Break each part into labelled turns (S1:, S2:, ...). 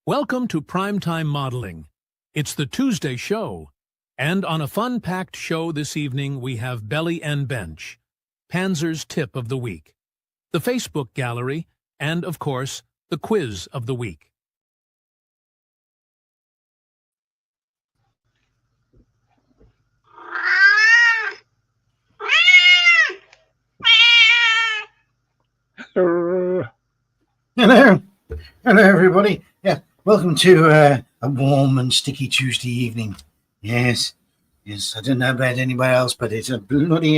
S1: Welcome to Primetime Modeling. It's the Tuesday show, and on a fun-packed show this evening we have Belly and Bench, Panzer's Tip of the Week, the Facebook Gallery, and, of course, the Quiz of the Week.
S2: Hello, everybody. Yeah, welcome to a warm and sticky Tuesday evening. Yes. I don't know about anybody else, but it's a bloody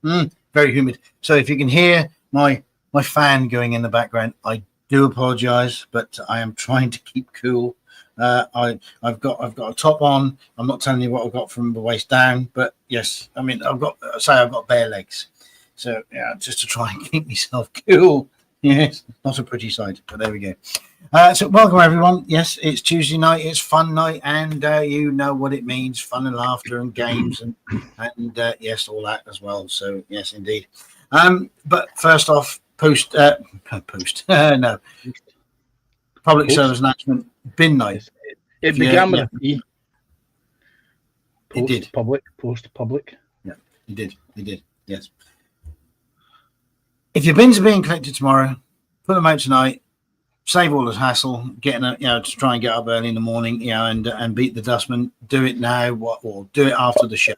S2: very humid. So if you can hear my fan going in the background, I do apologise, but I am trying to keep cool. I've got a top on. I'm not telling you what I've got from the waist down, but yes, I mean I've got bare legs. So yeah, just to try and keep myself cool. Yes, not a pretty sight, but there we go. So welcome everyone. Yes, it's Tuesday night, it's fun night, and you know what it means: fun and laughter and games, and yes, all that as well. So yes, indeed. But first off, public service announcement. Bin night.
S3: It began with a P.
S2: It did.
S3: Post public.
S2: Yeah, it did. Yes. If your bins are being collected tomorrow, put them out tonight. Save all the hassle, to try and get up early in the morning, and beat the dustman. Do it now, or do it after the show.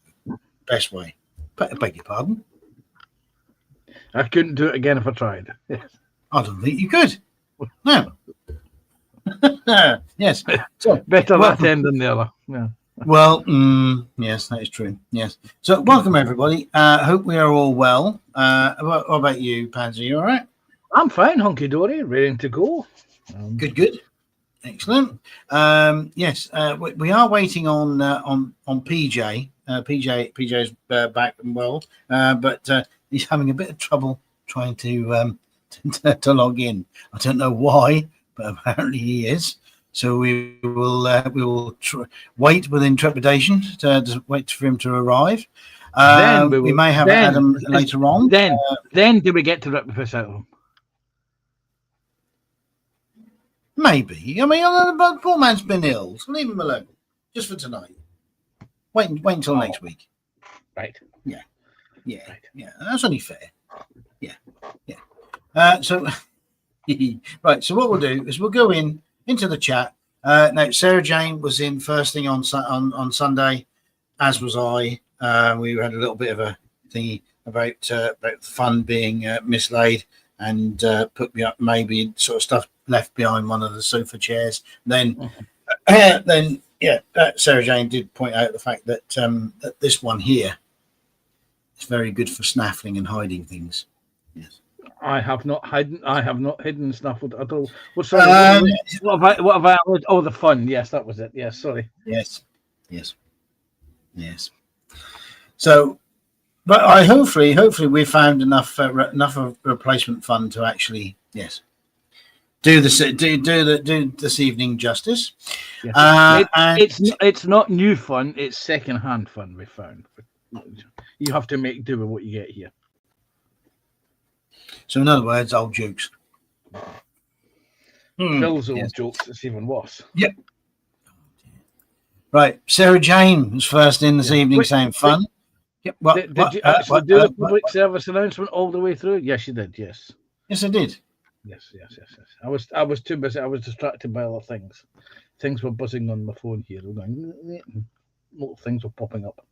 S2: Best way. Beg your pardon.
S3: I couldn't do it again if I tried. Yes.
S2: I don't think you could. No. Yes. So
S3: better that end than the other. Yeah.
S2: Well, yes, that is true. Yes. So welcome everybody. Hope we are all well. What about you, Pansy? You all right?
S3: I'm fine, hunky dory, ready to go.
S2: Good. Excellent. Yes, we are waiting on PJ. PJ's back and well, but he's having a bit of trouble trying to log in. I don't know why, but apparently he is. So we will wait with intrepidation to wait for him to arrive. We may have Adam later on.
S3: Then do we get to rip the piss out of him?
S2: Maybe. I mean, the poor man's been ill, so leave him alone just for tonight. Wait until next week.
S3: Right.
S2: Yeah. That's only fair. Yeah. So right. So what we'll do is we'll go into the chat. Now, Sarah Jane was in first thing on Sunday, as was I. We had a little bit of a thingy about the fund being mislaid and put me up, maybe sort of stuff left behind one of the sofa chairs. Then Sarah Jane did point out the fact that that this one here is very good for snaffling and hiding things. Yes.
S3: I have not hidden stuff at all. What have I? Oh, the fun. Yes, that was it. Yes, sorry.
S2: Yes. So, but I hopefully we found enough of replacement fund to actually do this evening justice.
S3: Yes. It's not new fun. It's second-hand fun. We found. You have to make do with what you get here.
S2: So in other words, old jokes.
S3: Phil's old jokes. It's even worse.
S2: Yep. Right. Sarah Jane was first in this evening saying fun. Yep.
S3: Did you actually do the public service announcement all the way through? Yes, you did. Yes.
S2: Yes, I did.
S3: Yes. I was too busy. I was distracted by other things. Things were buzzing on my phone here. Little things were popping up.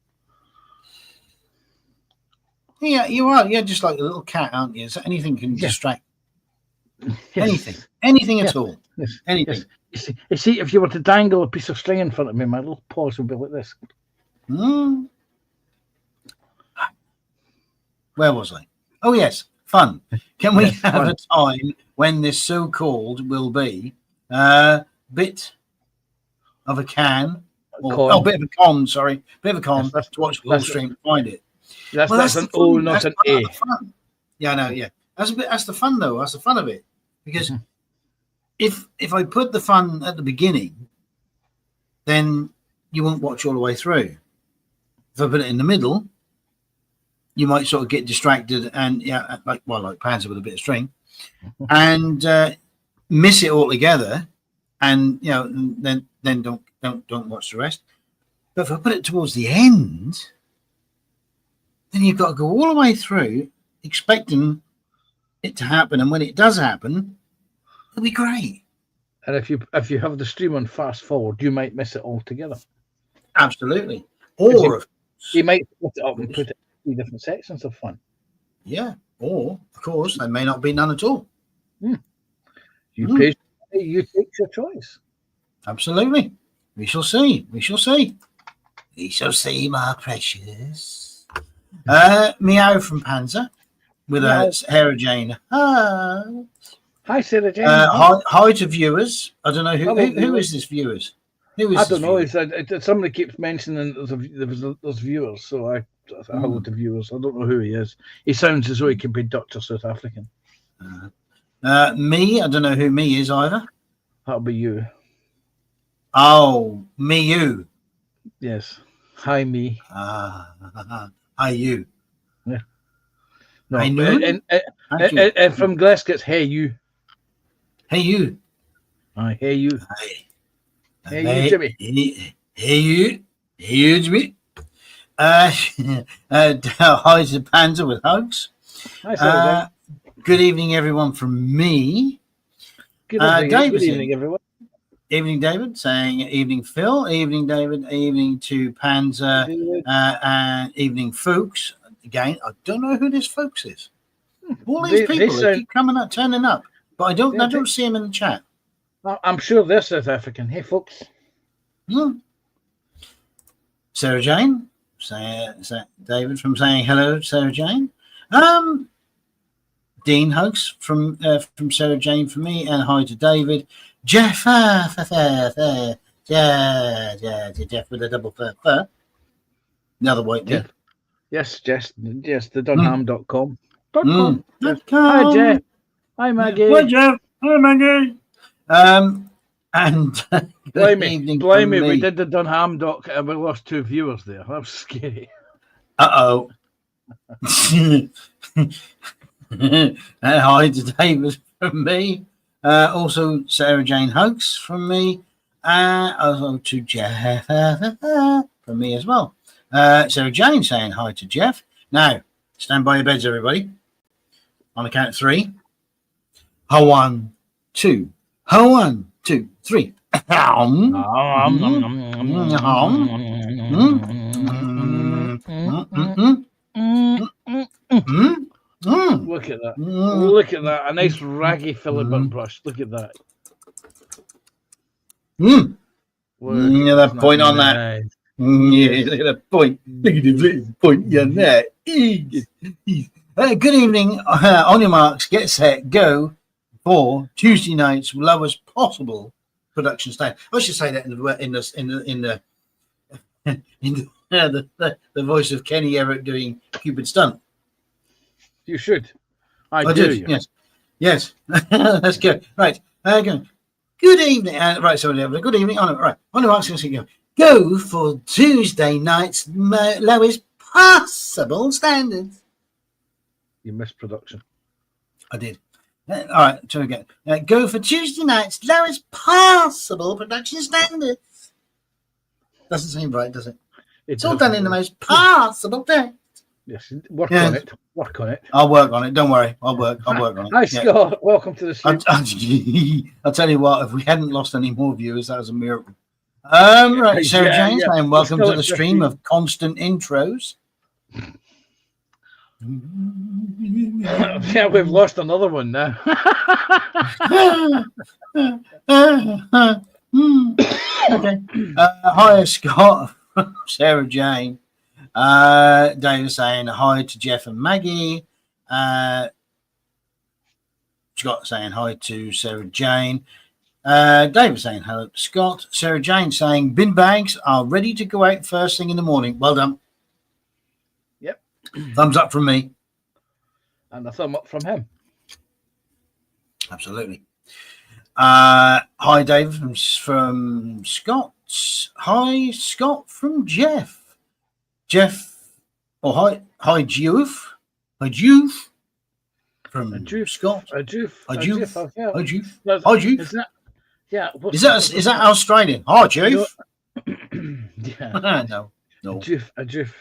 S2: Yeah, you are. You're just like a little cat, aren't you? So anything can distract. Yes. Anything at all.
S3: Yes.
S2: Anything.
S3: Yes. You see, if you were to dangle a piece of string in front of me, my little paws would be like this.
S2: Where was I? Oh yes, fun. Can we have a time when this so-called will be bit of a can? Bit of a con. Sorry, bit of a con. Yes, to watch the whole stream to find it.
S3: That's an O, not an A.
S2: Yeah, I know. Yeah, that's the fun though. That's the fun of it, because if I put the fun at the beginning, then you won't watch all the way through. If I put it in the middle, you might sort of get distracted and like Panzer with a bit of string, and miss it altogether, and then don't watch the rest. But if I put it towards the end, then you've got to go all the way through expecting it to happen, and when it does happen, it'll be great.
S3: And if you have the stream on fast forward, you might miss it altogether.
S2: Absolutely. Or
S3: you might split it up and put it in 3 different sections of fun.
S2: Yeah. Or of course there may not be none at all.
S3: You take your choice.
S2: Absolutely. We shall see. We shall see. We shall see, my precious. Meow from Panzer with a Sarah Jane.
S3: Hi, Sarah Jane.
S2: Hi to viewers. I don't know who is this viewers. Who is
S3: I don't know.
S2: Viewers?
S3: Somebody keeps mentioning there's viewers, so I hello to viewers. I don't know who he is. He sounds as though he could be Dutch or South African.
S2: Me, I don't know who me is either.
S3: That'll be you.
S2: Oh, me, you.
S3: Yes. Hi, me.
S2: Hi, you.
S3: Yeah. No,
S2: I know.
S3: And from Glasgow, it's hey, you.
S2: Hey, you.
S3: Hey, you. Hey, you, Jimmy.
S2: Hey, you. Hey, you, Jimmy. Hi to Panzer with hugs.
S3: Hi,
S2: good evening, everyone, from me.
S3: Good evening, everyone.
S2: Evening, David, saying evening, Phil. Evening, David. Evening to Panzer. And evening, Fuchs. Again, I don't know who this Fuchs is. All these people they keep coming up, turning up, but I don't see him in the chat.
S3: I'm sure they're South African. Hey, folks.
S2: Sarah Jane, David from saying hello, Sarah Jane. Dean hugs from Sarah Jane for me, and hi to David. Jeff, Jeff with a double fur. Another white Jeff.
S3: Yes, the Dunham.com.
S2: Hi,
S3: Jeff. Hi, Maggie.
S2: Hi, Jeff. Hi, Maggie. And
S3: blame me. We did the Dunham doc and we lost 2 viewers there. That was scary.
S2: Uh-oh. And hi to David from me. Also Sarah Jane hugs from me. Also to Jeff from me as well. Sarah Jane saying hi to Jeff. Now, stand by your beds, everybody. On the count of 3. 1, 2. 1, 2, 3. Look
S3: at that. Look at that. A nice raggy filibert brush. Look at that.
S2: Look at that point on that. Yeah, look at that point. Look at the point on that. Good evening. On your marks, get set, go for Tuesday night's lowest possible production standard. I should say that the voice of Kenny Everett doing Cupid Stunt.
S3: You should. I do.
S2: Yes. Let's go. Right. Go. Good evening. Right. So good evening. Right. On your marks, go for Tuesday night's lowest possible standards.
S3: You missed production.
S2: I did. All right, try again. Go for Tuesday night's lowest possible production standards. Doesn't seem right, does it? It's all done in the most possible way.
S3: Yes, work on it. Work on it.
S2: I'll work on it. Don't worry. I'll work on it.
S3: Hi, Scott. Welcome to the show.
S2: I'll tell you what. If we hadn't lost any more viewers, that was a miracle. Right, Sarah Jane, and welcome to the stream of constant intros.
S3: Yeah, we've lost another one now.
S2: Okay. Hi, Scott. Sarah Jane. David saying hi to Jeff and Maggie. Scott saying hi to Sarah Jane. David saying hello to Scott. Sarah Jane saying bin bags are ready to go out first thing in the morning. Well done.
S3: Yep.
S2: Thumbs up from me.
S3: And a thumb up from him.
S2: Absolutely. Hi, David from Scott. Hi, Scott from Jeff. Hi, Juve. Hi, Juve. From Scott.
S3: Juve.
S2: Hi, Juve.
S3: Yeah.
S2: Hi, Juve.
S3: Yeah.
S2: Is that Australian? Hi, Jeff.
S3: Yeah.
S2: No.
S3: A Joof.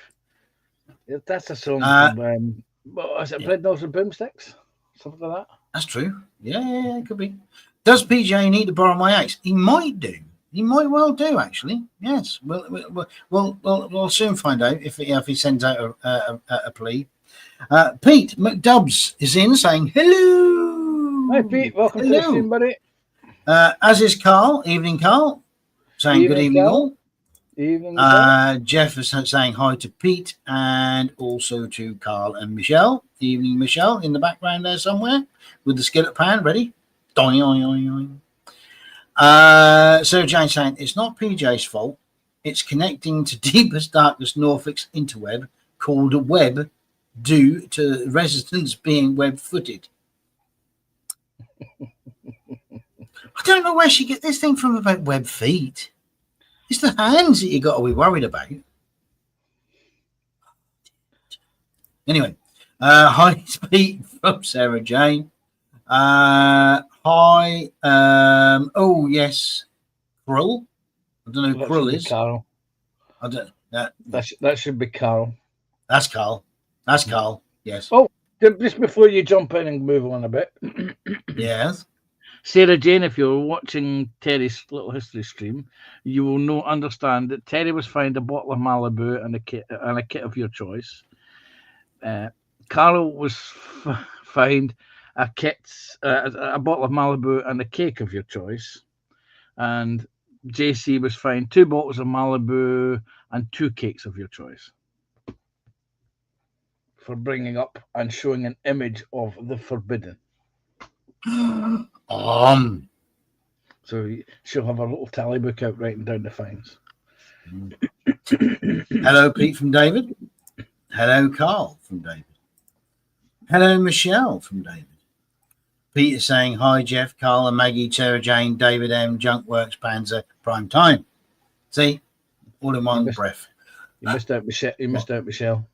S3: Yeah, that's a song from what was it?
S2: Yeah.
S3: Bread Knives and Boomsticks? Something like that.
S2: That's true. Yeah, it could be. Does PJ need to borrow my axe? He might do. He might well do, actually. Yes. We'll soon find out if he sends out a plea. Pete McDubbs is in saying hello.
S3: Hi, Pete. Welcome to the stream, buddy.
S2: As is Carl. Evening, Carl. Saying good evening,
S3: Carl.
S2: all.
S3: Evening.
S2: Jeff is saying hi to Pete and also to Carl and Michelle. Evening, Michelle, in the background there somewhere with the skillet pan ready. Doing, doing. Sarah Jane saying it's not PJ's fault. It's connecting to deepest, darkest Norfolk's interweb called a web due to residents being web-footed. I don't know where she get this thing from about web feet. It's the hands that you got to be worried about. Anyway, hi, it's Pete from Sarah Jane. Hi. Oh yes, Krull. I don't know who Krull is.
S3: Carl.
S2: I don't.
S3: That should be Carl.
S2: That's Carl. That's Carl. Yes.
S3: Oh, just before you jump in and move on a bit.
S2: Yes.
S3: Sarah Jane, if you're watching Terry's little history stream, you will understand that Terry was fined a bottle of Malibu and a kit of your choice. Carl was fined a bottle of Malibu and a cake of your choice, and JC was fined 2 bottles of Malibu and 2 cakes of your choice for bringing up and showing an image of the forbidden. So she'll have a little tally book out writing down the fines.
S2: Hello, Pete from David. Hello, Carl from David. Hello, Michelle from David. Pete is saying hi, Jeff, Carl and Maggie, Sarah Jane, David M, Junkworks, Panzer, Prime Time. See, all in one breath.
S3: You missed out Michelle. Michelle.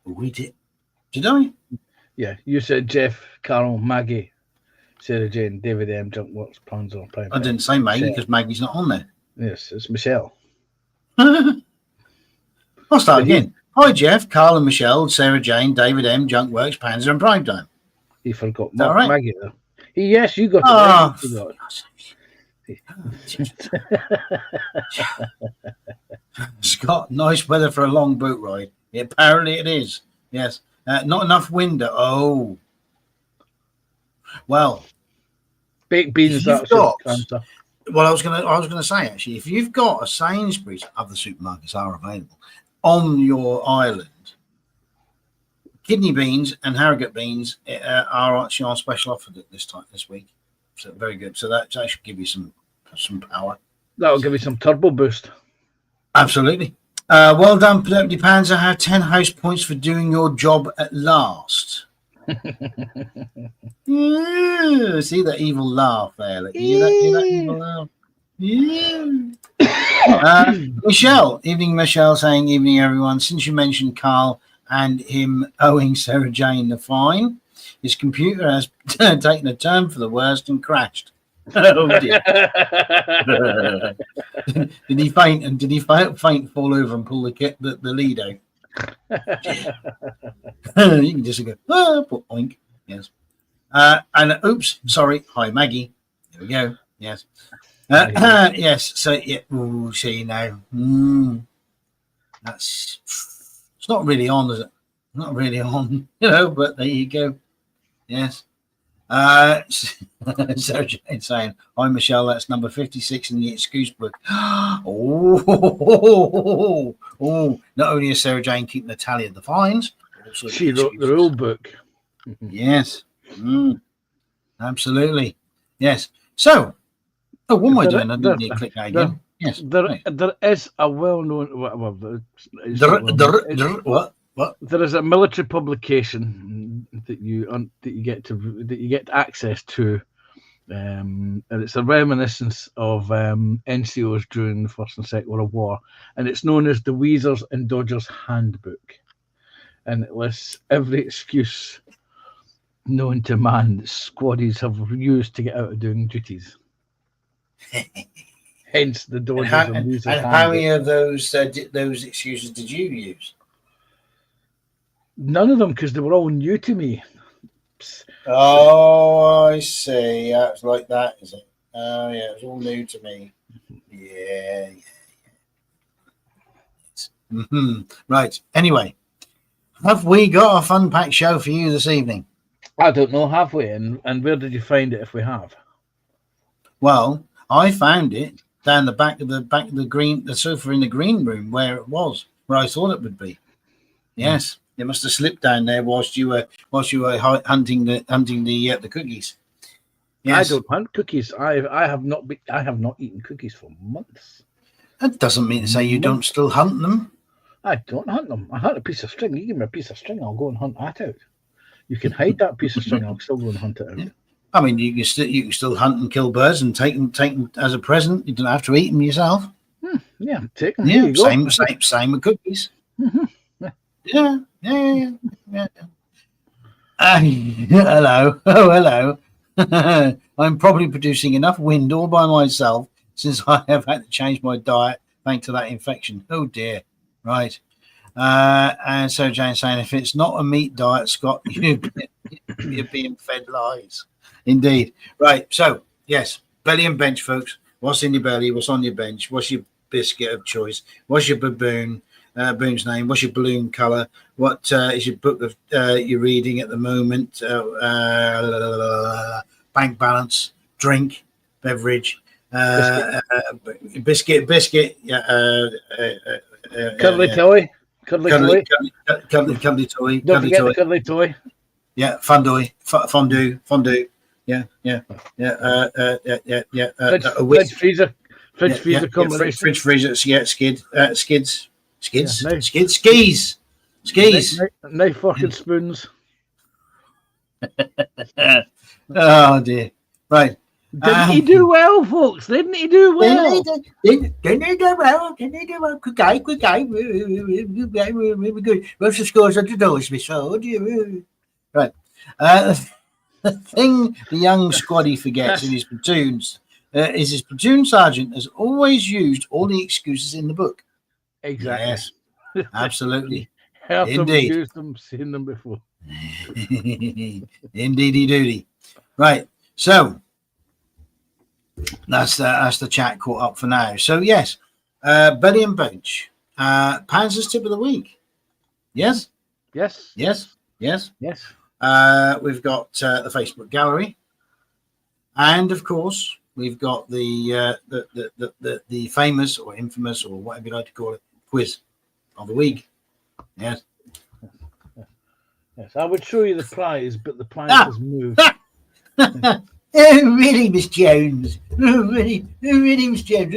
S2: We did. Did I?
S3: Yeah, you said Jeff, Carl, Maggie, Sarah Jane, David M, Junkworks, Panzer, Prime Time.
S2: I didn't say Maggie because Maggie's not on there.
S3: Yes, it's Michelle.
S2: I'll start again. Hi, Jeff, Carl and Michelle, Sarah Jane, David M, Junkworks, Panzer and Prime Time.
S3: He forgot
S2: right?
S3: Maggie though. Yes, you got it. Right.
S2: Scott, nice weather for a long boat ride. Yeah, apparently it is. Yes. Not enough wind. Oh. Well.
S3: Baked beans.
S2: Well, I was gonna say actually, if you've got a Sainsbury's, other supermarkets are available on your island. Kidney beans and Harrogate beans are actually on special offer this week. So very good. So that should give you some power.
S3: That'll give you some turbo boost.
S2: Absolutely. Well done, Deputy Panzer. Have 10 house points for doing your job at last. Yeah, see that evil laugh there? Hear that evil laugh? Yeah. Michelle, evening, Michelle, saying evening, everyone. Since you mentioned Carl and him owing Sarah Jane the fine, his computer has taken a turn for the worst and crashed. Oh dear. Did he faint and fall over and pull the lead out? You can just go oink. Yes. And oops, sorry. Hi, Maggie. There we go. Yes. Yes. So yeah. Ooh, see now. That's. It's not really on, is it? Not really on. But there you go. Yes. Sarah Jane saying, hi, Michelle. That's number 56 in the excuse book. Oh. Not only is Sarah Jane keeping the tally of the fines, also
S3: she wrote the rule book.
S2: Yes. Absolutely. Yes. So, what am I doing? I didn't need to click that again. Yes.
S3: There is a well-known.
S2: What?
S3: There is a military publication that you get access to, and it's a reminiscence of NCOs during the First and Second World War, and it's known as the Weasers and Dodgers Handbook, and it lists every excuse known to man that squaddies have used to get out of doing duties. Hence the dodges and use of
S2: how many of those excuses did you use?
S3: None of them, because they were all new to me.
S2: Oh, I see. Yeah, it's like that, is it? Oh, yeah, it's all new to me. Yeah. Mm-hmm. Right. Anyway, have we got a fun-packed show for you this evening?
S3: I don't know, have we? And where did you find it if we have?
S2: Well, I found it down the back of the sofa in the green room where it was, where I thought it would be. Yes, it must have slipped down there whilst you were hunting the cookies. Yes.
S3: I don't hunt cookies. I have not eaten cookies for months.
S2: That doesn't mean to say you don't still hunt them.
S3: I don't hunt them. I hunt a piece of string. You give me a piece of string, I'll go and hunt that out. You can hide that piece of string, I'll still go and hunt it out.
S2: I mean, you can still hunt and kill birds and take them as a present. You don't have to eat them yourself.
S3: Yeah, take them.
S2: Yeah, same with cookies.
S3: Mm-hmm.
S2: Yeah. Hello. Oh, hello. I'm probably producing enough wind all by myself since I have had to change my diet thanks to that infection. Oh dear. Right. And so Jane's saying, if it's not a meat diet, Scott, you're being fed lies. Indeed. Right. So, yes, belly and bench, folks. What's in your belly? What's on your bench? What's your biscuit of choice? What's your baboon's name? What's your balloon colour? What is your book of you're reading at the moment? Bank balance, drink, beverage, biscuit.
S3: Cuddly toy. Cuddly toy.
S2: Cuddly toy.
S3: Don't forget the cuddly toy.
S2: Yeah, fondue. Yeah.
S3: Fridge freezer. Fridge freezer combination.
S2: Fridge freezer. Yeah, skids.
S3: Yeah,
S2: Skis.
S3: Knife, fork, and spoons.
S2: Oh dear. Right.
S3: Didn't he do well, folks? Didn't he do well?
S2: Didn't he do well? Good guy. Really good. Most of the scores at the doors, Miss Ford. Right. The thing the young squaddy forgets in his platoons is his platoon sergeant has always used all the excuses in the book.
S3: Exactly.
S2: Yes, absolutely.
S3: Indeed. Used them, seen them before.
S2: Indeedy doody. Right. So that's the chat caught up for now. So yes, belly and bench. Panzer's tip of the week. Yes.
S3: Yes.
S2: We've got the Facebook gallery, and of course we've got the famous or infamous or whatever you like to call it quiz of the week. Yes.
S3: Yes, I would show you the prize, but the prize has moved.
S2: Oh, really, Miss Jones? Oh, really, Miss Jones?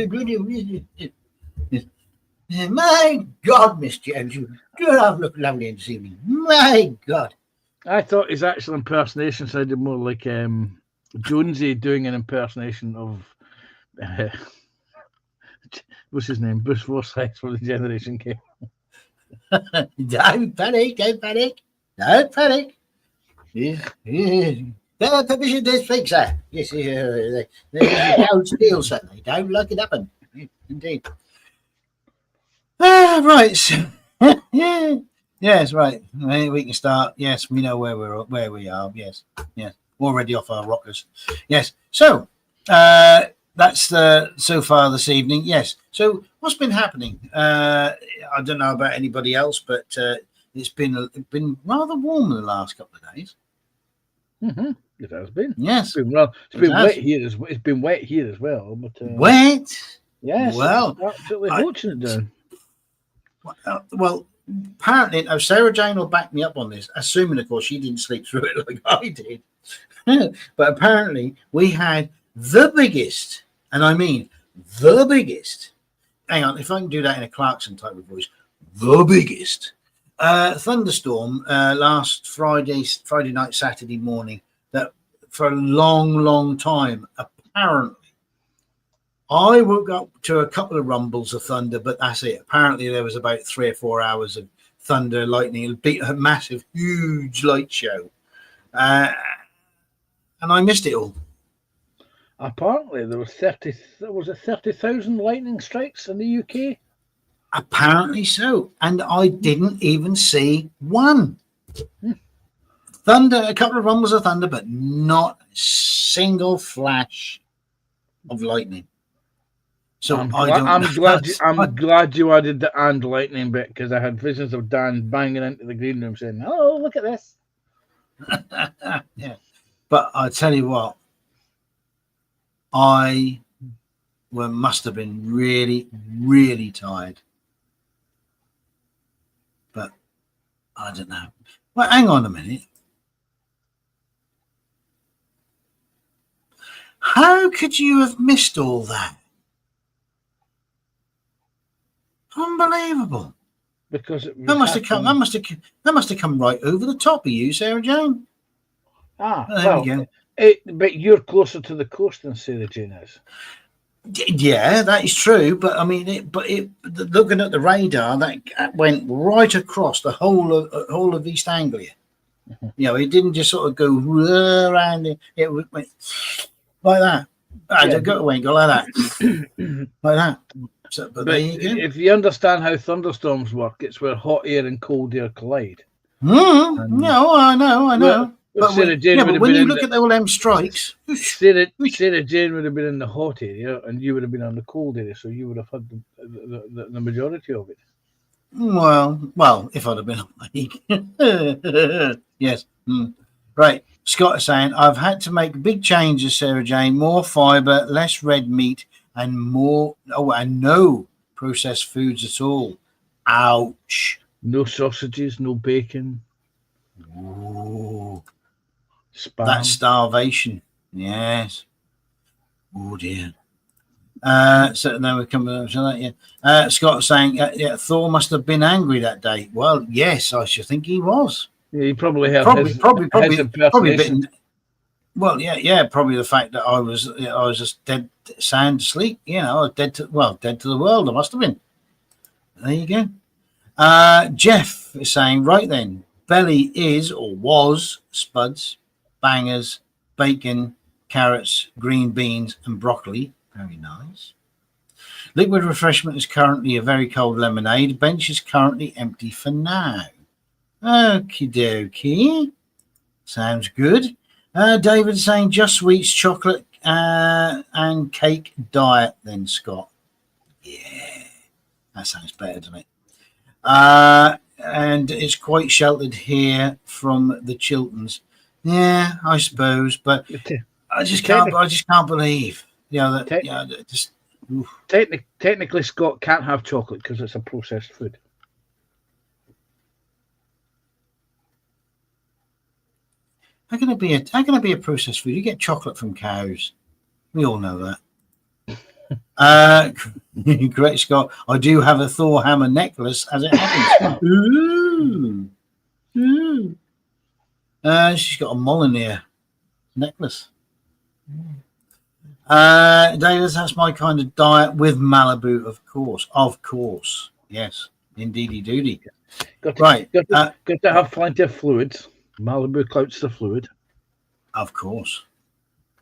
S2: My God, Miss Jones, you do look lovely this evening. My God.
S3: I thought his actual impersonation sounded more like Jonesy doing an impersonation of what's his name? Bruce Forsyth from the Generation K.
S2: Don't panic. They're permission to speak, sir. Yes, they don't steal, sir. They don't like it happen. Indeed. Right. Yes, right. We can start. Yes, we know where we are. Yes. Already off our rockers. Yes. So that's so far this evening. Yes. So what's been happening? I don't know about anybody else, but it's been rather warm in the last couple of days.
S3: Mm-hmm. It has been.
S2: Yes.
S3: It's been wet here as well. It's been wet here as well. But
S2: wet.
S3: Yes.
S2: Well,
S3: absolutely watching it down.
S2: Well, apparently, now Sarah Jane will back me up on this, assuming, of course, she didn't sleep through it like I did. But apparently, we had the biggest, and I mean the biggest. Hang on, if I can do that in a Clarkson type of voice, the biggest thunderstorm last Friday night, Saturday morning. That for a long time, apparently. I woke up to a couple of rumbles of thunder, but that's it. Apparently, there was about 3 or 4 hours of thunder, lightning, a massive, huge light show. and I missed it all.
S3: Apparently, there was 30,000 lightning strikes in the UK.
S2: Apparently so, and I didn't even see one. Thunder, a couple of rumbles of thunder, but not a single flash of lightning. So
S3: I'm glad you added the "and lightning" bit, because I had visions of Dan banging into the green room saying, "Hello, look at this."
S2: Yeah, but I tell you what, I must have been really, really tired. But I don't know. Well, hang on a minute. How could you have missed all that? Unbelievable!
S3: Because it
S2: That must have come. That must have come right over the top of you, Sarah Jane.
S3: There we go. But you're closer to the coast than Sarah Jane is.
S2: Yeah, that is true. But I mean, looking at the radar, that went right across the whole of East Anglia.
S3: Mm-hmm.
S2: You know, it didn't just sort of go around. It went like that. Go like that, like that. So, but there you go.
S3: If you understand how thunderstorms work, it's where hot air and cold air collide.
S2: No, I know. But when you look at all them strikes,
S3: Sarah Jane would have been in the hot area, and you would have been on the cold area, so you would have had the majority of it.
S2: Well, if I'd have been awake. Yes. Right. Scott is saying, I've had to make big changes, Sarah Jane. More fibre, less red meat, and no processed foods at all. Ouch.
S3: No sausages, no bacon.
S2: Ooh.
S3: Spam.
S2: That's starvation. Yes. Oh dear. So now we're coming up to that. Yeah. Scott saying, Thor must have been angry that day. Well, yes, I should think he was.
S3: Yeah, he probably had
S2: probably a bit. Well, yeah, probably the fact that I was just dead, sound asleep. You know, I was dead to the world. I must have been. There you go. Jeff is saying, right then, belly is or was spuds, bangers, bacon, carrots, green beans, and broccoli. Very nice. Liquid refreshment is currently a very cold lemonade. Bench is currently empty for now. Okie dokie. Sounds good. David saying just sweets, chocolate, and cake diet then, Scott. Yeah, that sounds better, doesn't it? And it's quite sheltered here from the Chilterns. Yeah, I suppose, but I just can't believe, that.
S3: Technically, Scott can't have chocolate because it's a processed food.
S2: How can it be a processed food? You get chocolate from cows. We all know that. Great Scott. I do have a Thor hammer necklace as it happens. Ooh. She's got a Molinear necklace. David, that's my kind of diet with Malibu, of course. Of course. Yes. Indeedy doody.
S3: Got to have plenty of fluids. Malibu clouts the fluid.
S2: Of course.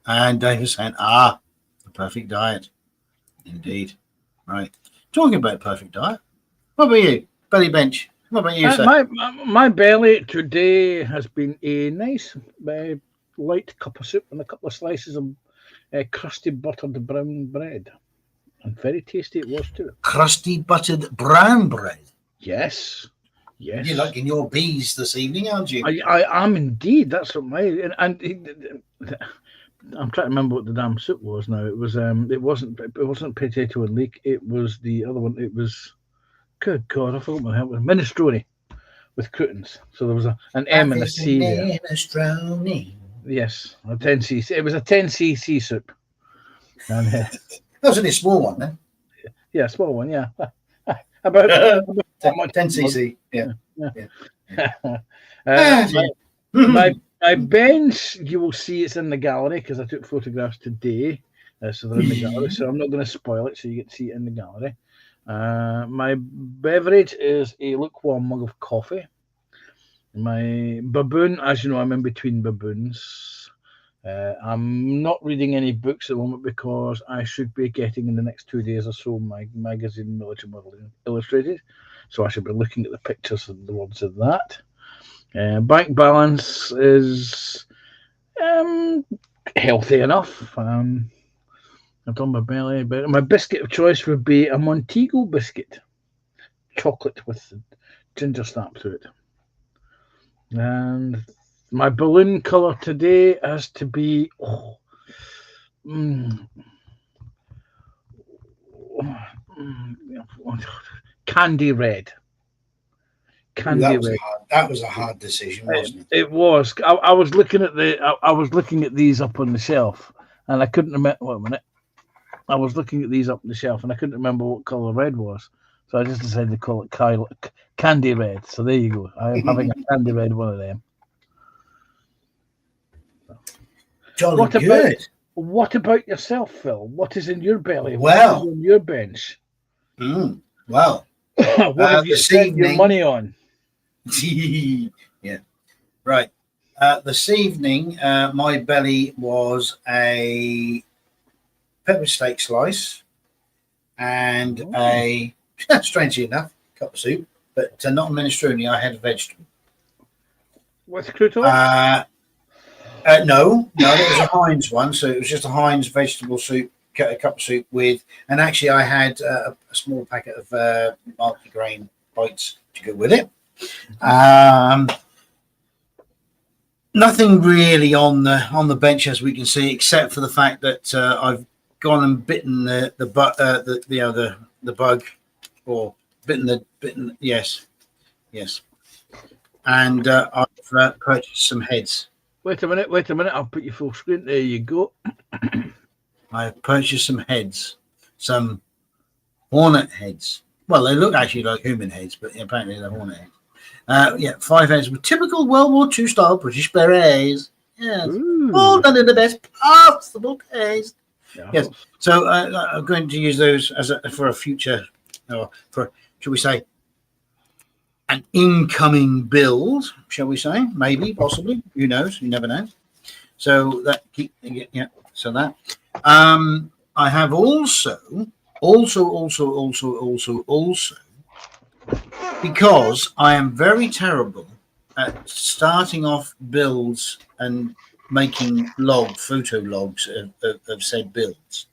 S2: And David saying, the perfect diet. Indeed. Right. Talking about perfect diet. What about you? Belly bench. What about you, sir?
S3: My belly today has been a nice light cup of soup and a couple of slices of crusty buttered brown bread. And very tasty it was too.
S2: Crusty buttered brown bread?
S3: Yes. Yes.
S2: You're liking your bees this evening, aren't you?
S3: I am indeed. That's what I'm trying to remember what the damn soup was now. It was it wasn't potato and leek. It was the other one. It was, good God, I forgot my hell. It was minestrone with croutons. So there was an M and a C there.
S2: Minestrone.
S3: Yes, a 10cc. It was a 10cc soup. And,
S2: that was only a small one, then.
S3: Yeah, small one. Yeah. About
S2: 10cc. Yeah.
S3: My bench, you will see it's in the gallery because I took photographs today, so they're in the gallery. So I'm not going to spoil it, so you get to see it in the gallery. My beverage is a lukewarm mug of coffee. My baboon, as you know, I'm in between baboons. I'm not reading any books at the moment because I should be getting in the next 2 days or so my magazine, Military Model Illustrated. So I should be looking at the pictures and the words of that. Bank balance is healthy enough. I've done my belly, but my biscuit of choice would be a Montego biscuit, chocolate with ginger snap through it. And my balloon color today has to be candy red. Candy red.
S2: That was a hard decision, wasn't it?
S3: It was. I was looking at I was looking at these up on the shelf, and I couldn't remember. Wait a minute. I was looking at these up on the shelf, and I couldn't remember what color red was. So I just decided to call it candy red. So there you go. I'm having a candy red one of them.
S2: Jolly good.
S3: What about yourself, Phil? What is in your belly?
S2: Well,
S3: what is on your bench?
S2: Well,
S3: what have you spent your money on?
S2: Yeah, right. This evening, my belly was a pepper steak slice and a, strangely enough, cup of soup, but not a minestrone. I had a vegetable.
S3: With crouton?
S2: No, it was a Heinz one. So it was just a Heinz vegetable soup, a cup of soup with, and actually I had a small packet of multigrain bites to go with it. Nothing really on the bench, as we can see, except for the fact that I've gone and bitten the bug, or bitten. Yes, and I've purchased some heads.
S3: Wait a minute. I'll put you full screen. There you go.
S2: I've purchased some heads, some hornet heads. Well, they look actually like human heads, but apparently they're hornet heads. 5 heads with typical World War II style British berets. Yes, all done in the best possible taste. Yeah. Yes. So I'm going to use those for a future, or for, should we say, an incoming build, shall we say? Maybe, possibly. Who knows? You never know. So that, so that. I have also, because I am very terrible at starting off builds and making photo logs of said builds,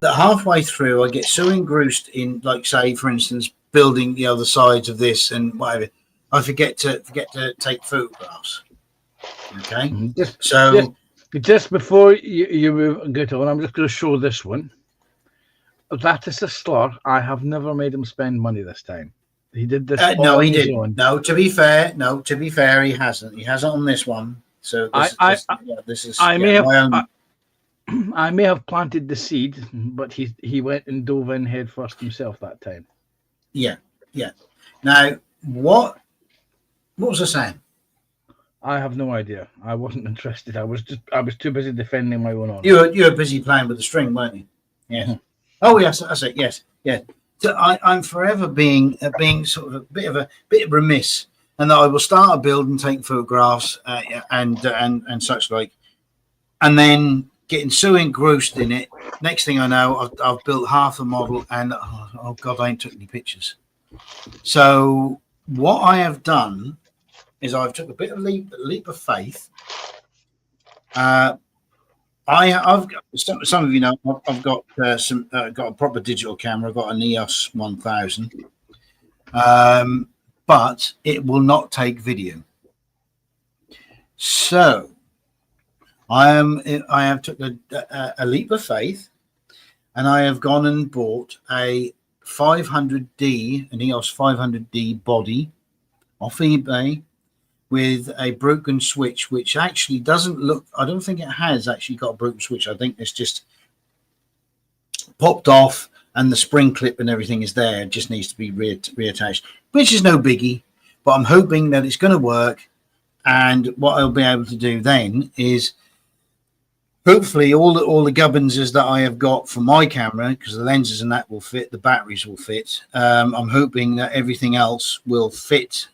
S2: that halfway through I get so engrossed in, like, say, for instance, building the other sides of this and whatever, I forget to take photographs. Okay,
S3: just before you get on, I'm just going to show this one. That is a slur. I have never made him spend money this time. He did this.
S2: No, he didn't. No, to be fair, he hasn't. He hasn't on this one. So this is. I
S3: may have planted the seed, but he went and dove in head first himself that time.
S2: Yeah. Now, what was I saying?
S3: I have no idea. I wasn't interested. I was too busy defending my own honor.
S2: You were busy playing with the string, weren't you? Yeah. Mm-hmm. Oh yes, that's it. Yes, yeah. So I'm forever being sort of a bit remiss, and that I will start a build and take photographs and such like, and then getting so engrossed in it. Next thing I know, I've built half the model, and oh god, I ain't took any pictures. So what I have done is I've took a bit of leap of faith. I've got, some of you know, I've got got a proper digital camera. I've got an EOS 1000, but it will not take video. So I have took a leap of faith, and I have gone and bought a 500D, an EOS 500D body off eBay, with a broken switch, which actually doesn't look, I don't think it has actually got a broken switch. I think it's just popped off, and the spring clip and everything is there. It just needs to be reattached, which is no biggie, but I'm hoping that it's going to work. And what I'll be able to do then is hopefully all the gubbins that I have got for my camera, because the lenses and that will fit, the batteries will fit. I'm hoping that everything else will fit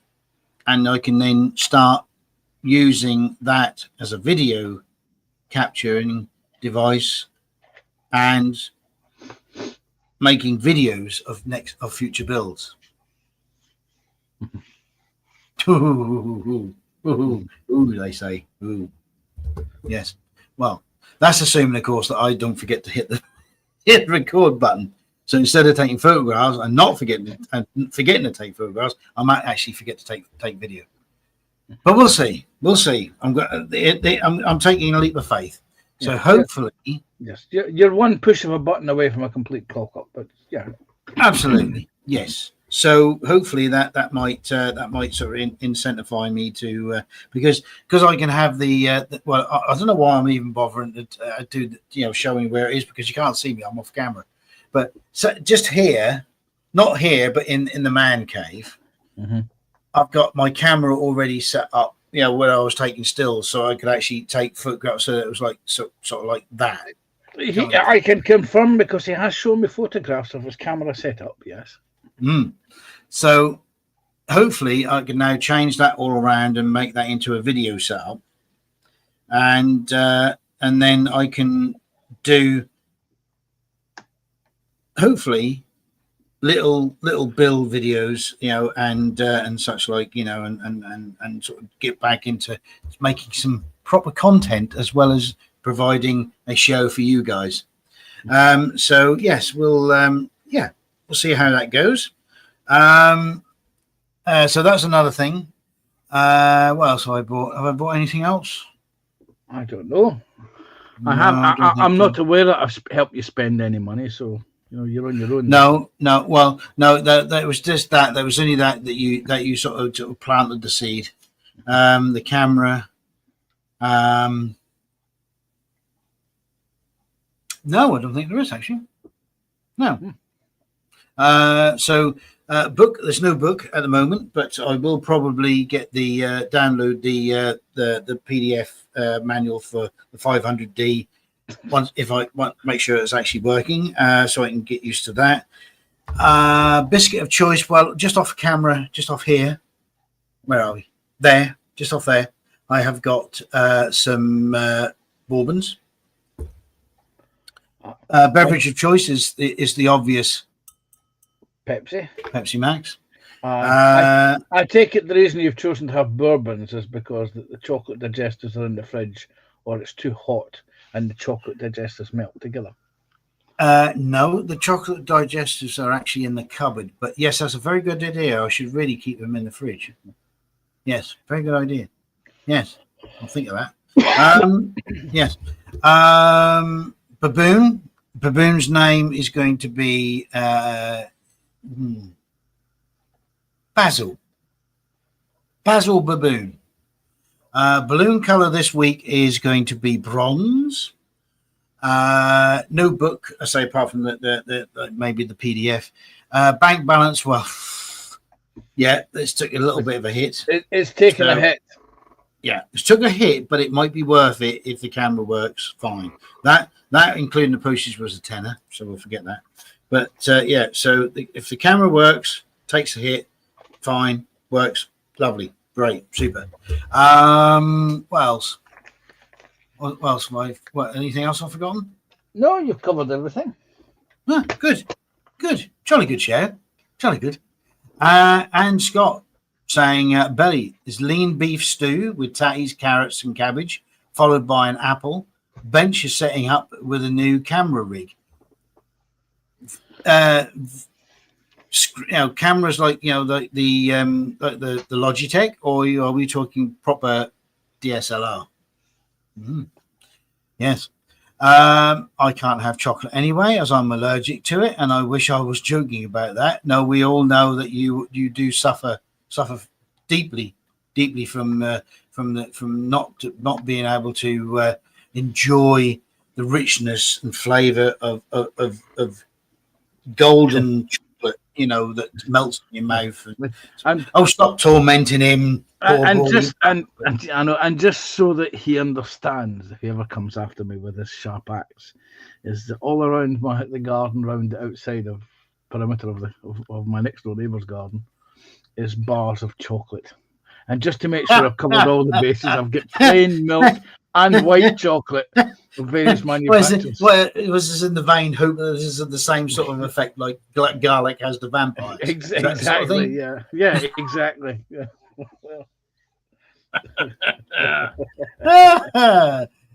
S2: and I can then start using that as a video capturing device and making videos of future builds. Ooh, they say. Ooh. Yes. Well, that's assuming, of course, that I don't forget to hit the record button. So instead of taking photographs and not forgetting to take photographs, I might actually forget to take video. But we'll see. We'll see. I'm taking a leap of faith. So
S3: Yeah.
S2: hopefully,
S3: Yes, you're one push of a button away from a complete cock up, but yeah,
S2: absolutely, yes. So hopefully that might sort of incentivize me to because I can have the well, I don't know why I'm even bothering to do showing where it is, because you can't see me. I'm off camera, but so just here, not here, but in the man cave.
S3: Mm-hmm.
S2: I've got my camera already set up, where I was taking stills, so I could actually take photographs. So it was like sort of like that.
S3: I can confirm, because he has shown me photographs of his camera setup. Yes.
S2: So hopefully I can now change that all around and make that into a video setup, and then I can do hopefully little build videos, and such like, and sort of get back into making some proper content, as well as providing a show for you guys. So yes, we'll see how that goes. So that's another thing. What else have I bought? Have I bought anything else?
S3: I don't know.
S2: No,
S3: I'm not aware that I've helped you spend any money, so you're on your own.
S2: No. Well, no. That was just that. There was only that you sort of planted the seed. The camera. No, I don't think there is, actually. No. So book. There's no book at the moment, but I will probably get the download the PDF manual for the 500D once, if I want to make sure it's actually working, so I can get used to that. Biscuit of choice. Well, just off camera, just off here. Where are we? There, just off there. I have got some bourbons. Beverage of choice is the obvious Pepsi Max.
S3: I take it the reason you've chosen to have bourbons is because the chocolate digesters are in the fridge, or it's too hot and the chocolate digesters melt together.
S2: No, the chocolate digesters are actually in the cupboard. But yes, that's a very good idea. I should really keep them in the fridge. Yes, very good idea. Yes, I'll think of that. Yes. Baboon. Baboon's name is going to be Basil. Basil Baboon. Balloon color this week is going to be bronze. No book, I say, apart from the maybe the PDF. Bank balance, well, yeah, it's took a little bit of a hit.
S3: It's taken a hit.
S2: Yeah, it's took a hit, but it might be worth it if the camera works fine. That including the postage was a tenner, so we'll forget that. But yeah, so if the camera works, takes a hit, fine, works, lovely, great, super. What else? What else? Anything else I've forgotten?
S3: No, you've covered everything.
S2: Ah, good. Jolly good share. Jolly good. And Scott saying, Belly is lean beef stew with tatties, carrots, and cabbage, followed by an apple. Bench is setting up with a new camera rig. Cameras like the Logitech, or are we talking proper DSLR? Yes. I can't have chocolate anyway, as I'm allergic to it, and I wish I was joking about that. No, we all know that you do suffer deeply from not being able to enjoy the richness and flavor of golden chocolate, that melts in your mouth. And stop tormenting him.
S3: And just so that he understands, if he ever comes after me with his sharp axe, is that all around the garden, round the outside of perimeter of my next door neighbour's garden, is bars of chocolate. And just to make sure I've covered all the bases, I've got plain milk and white chocolate from various manufacturers.
S2: Was this in the vein? Hope that this is the same sort of effect like garlic has the vampires?
S3: Exactly.
S2: Sort of thing?
S3: Yeah. Exactly. Yeah.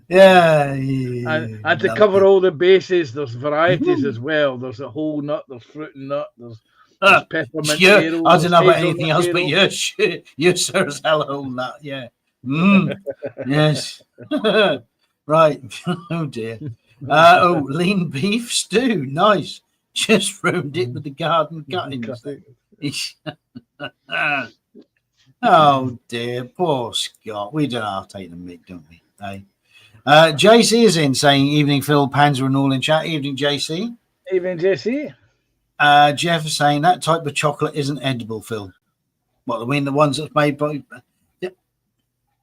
S2: Yeah.
S3: And to cover all the bases, there's varieties as well. There's a whole nut, there's fruit and nut, there's peppermint. Halo,
S2: I don't know about
S3: hazelnut
S2: anything else, but
S3: halo.
S2: you sir as hell whole nut. Yeah. Yes. Right. Oh dear. Lean beef stew. Nice. Just ruined it with the garden cuttings. Oh dear, poor Scott. We don't have to take the mick, don't we? Hey. JC is in saying evening Phil, Panzer and all in chat. Evening JC.
S3: Even JC.
S2: Jeff is saying that type of chocolate isn't edible, Phil. What, I mean the ones that's made by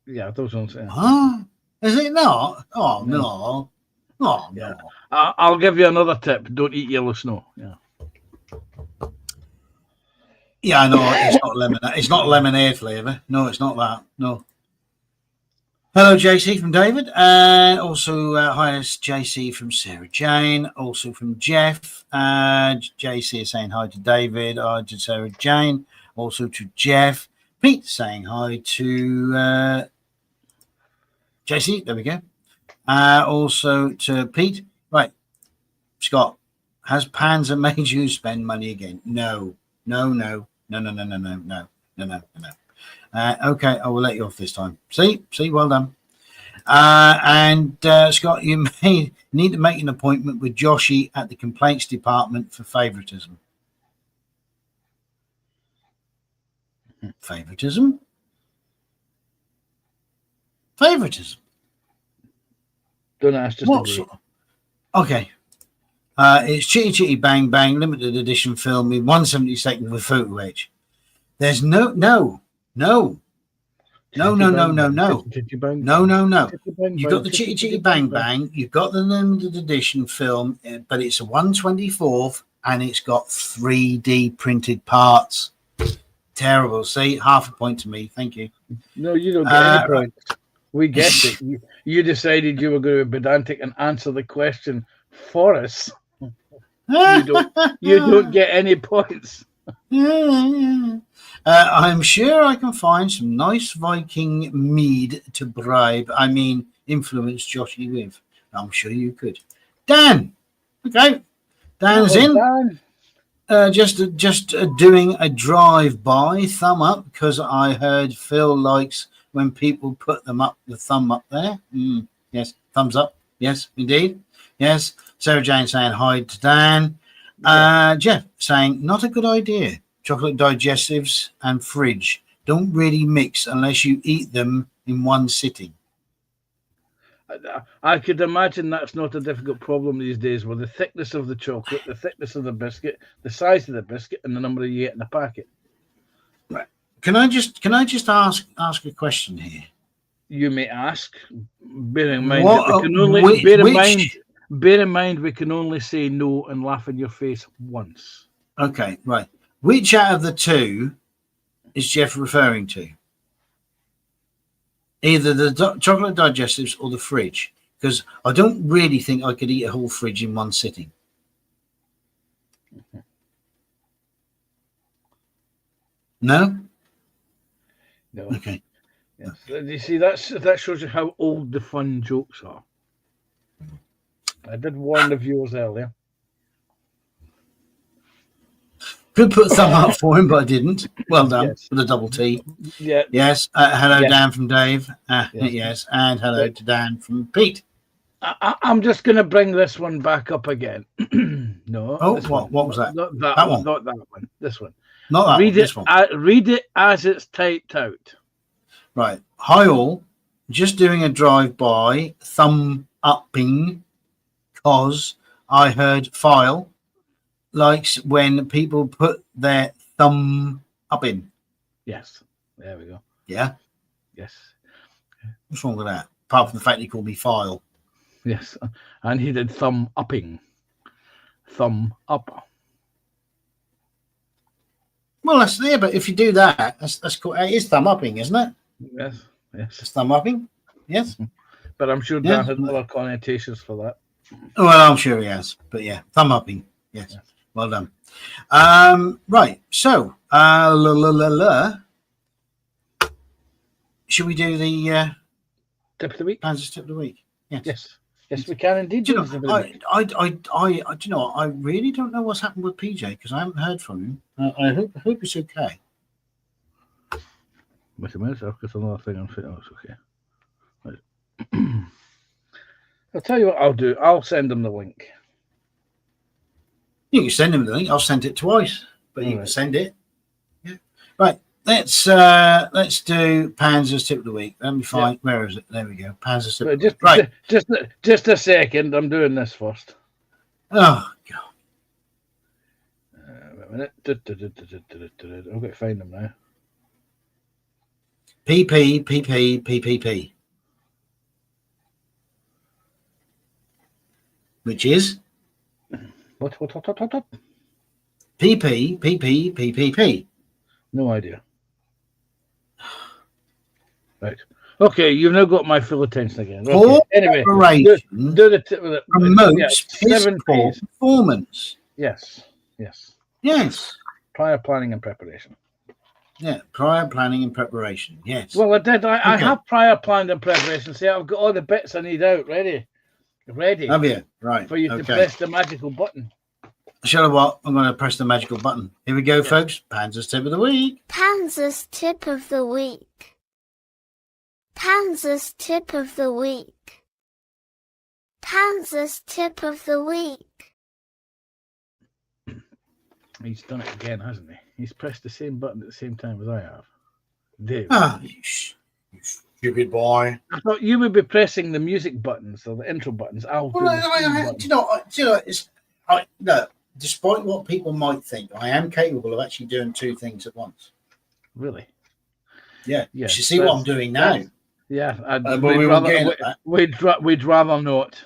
S3: Yeah, those ones. Yeah.
S2: Huh? Is it not? Oh
S3: No.
S2: no. Oh
S3: Yeah.
S2: no.
S3: I'll give you another tip. Don't eat yellow snow. Yeah.
S2: Yeah, I know it's not lemonade. It's not lemonade flavour. No, it's not that. No. Hello, JC from David, and also hi, it's JC from Sarah Jane, also from Jeff. JC is saying hi to David, hi to Sarah Jane, also to Jeff. Pete saying hi to JC. There we go. Also to Pete. Right, Scott, has Panzer made you spend money again? No. No. Okay, I will let you off this time. See, well done. Scott, you may need to make an appointment with Joshy at the complaints department for favoritism. Favoritism?
S3: Don't ask, just agree.
S2: Okay. It's Chitty Chitty Bang Bang limited edition film in 1/72 with photo edge. There's no. You got the Chitty Chitty Bang Bang. You've got the limited edition film, but it's a 1/24th and it's got 3D printed parts. Terrible. See, half a point to me. Thank you.
S3: No, you don't get any points. We get it. You decided you were going to be pedantic and answer the question for us. You don't get any points.
S2: I'm sure I can find some nice Viking mead to influence Joshy with. I'm sure you could. Dan. Okay. Dan's in.
S3: Dan.
S2: Just doing a drive-by. Thumb up, because I heard Phil likes when people put the thumb up there. Yes, thumbs up. Yes, indeed. Yes. Sarah Jane saying hi to Dan. Jeff saying, not a good idea. Chocolate digestives and fridge don't really mix unless you eat them in one sitting.
S3: I could imagine that's not a difficult problem these days, with the thickness of the chocolate, the thickness of the biscuit, the size of the biscuit, and the number you get in the packet.
S2: Right. Can I just ask a question here?
S3: You may ask. Bear in mind, we can only say no and laugh in your face once.
S2: Okay, right. Which out of the two is Jeff referring to? Either the chocolate digestives or the fridge, because I don't really think I could eat a whole fridge in one sitting. No. Okay.
S3: Yes. You see, that shows you how old the fun jokes are. I did warn the viewers earlier.
S2: Could put a thumb up for him, but I didn't. Well done,
S3: Yes.
S2: with a double T.
S3: Yeah.
S2: Yes. Hello,
S3: Yes.
S2: Dan from Dave.
S3: Yes.
S2: Yes. And hello to Dan from Pete.
S3: I'm just going to bring this one back up again. No.
S2: Oh,
S3: this
S2: what was that?
S3: Not
S2: That
S3: that
S2: one?
S3: one. Not that one. This one.
S2: Not that
S3: Read
S2: one, this one.
S3: Read it as it's typed out.
S2: Right. Hi all. Just doing a drive-by, thumb upping, cause I heard File likes when people put their thumb up in.
S3: Yes. There we go.
S2: Yeah.
S3: Yes.
S2: What's wrong with that? Apart from the fact he called me File.
S3: Yes. And he did thumb upping. Thumb up.
S2: Well, that's there, but if you do that, that's cool. It is thumb upping, isn't it?
S3: Yes, yes.
S2: It's thumb upping. Yes.
S3: But I'm sure Dan had other connotations for that.
S2: Well, I'm sure he has. But yeah, thumb upping. Yes.
S3: Yeah.
S2: Well done. Right. So, should we do the
S3: Tip of the week?
S2: Panzer's tip of the week?
S3: Yes. Yes, we can indeed.
S2: Do you
S3: do
S2: know,
S3: this every week.
S2: do you know, I really don't know what's happened with PJ because I haven't heard from him. I hope it's okay.
S3: Wait a minute, I've got another thing on fit. Oh, it's okay. Right. I'll tell you what I'll do. I'll send them the link.
S2: You can send him the link. I'll send it twice, but you can
S3: Alright.
S2: send it. Yeah. Right. Let's do Panzer's tip of the week. Let me find where is it? There we go. Panzer's tip.
S3: But just,
S2: Right.
S3: just a second. I'm doing this first.
S2: Oh God.
S3: Wait a minute. I've got to find them now.
S2: PPPPPPP. Which is
S3: What?
S2: PPPPPP.
S3: No idea. Right. Okay, you've now got my full attention again. Okay.
S2: Poor
S3: Anyway,
S2: preparation
S3: do the tip with it.
S2: promotes piss
S3: 7
S2: poor
S3: P's.
S2: performance.
S3: Yes.
S2: Yes.
S3: Prior planning and preparation.
S2: Yeah. Prior planning and preparation. Yes.
S3: Well, I did. I
S2: Okay.
S3: have prior planned and preparation. See, I've got all the bits I need out ready
S2: Have you? Right.
S3: for you to
S2: Okay.
S3: press the magical button.
S2: Shall I what? I'm going to press the magical button. Here we go, folks. Panzer's tip of the week.
S4: Panzer's tip of the week. Panzer's tip of the week. Panzer's tip of the week.
S3: He's done it again, hasn't he? He's pressed the same button at the same time as I have. Dave.
S2: Ah, you stupid boy.
S3: I thought you would be pressing the music buttons or the intro buttons. I'll do
S2: Well,
S3: the speed button.
S2: do you know? Look, despite what people might think, I am capable of actually doing two things at once.
S3: Really?
S2: Yeah.
S3: Yeah,
S2: You should see what I'm doing now.
S3: Yeah.
S2: But we won't get into that.
S3: We'd rather not.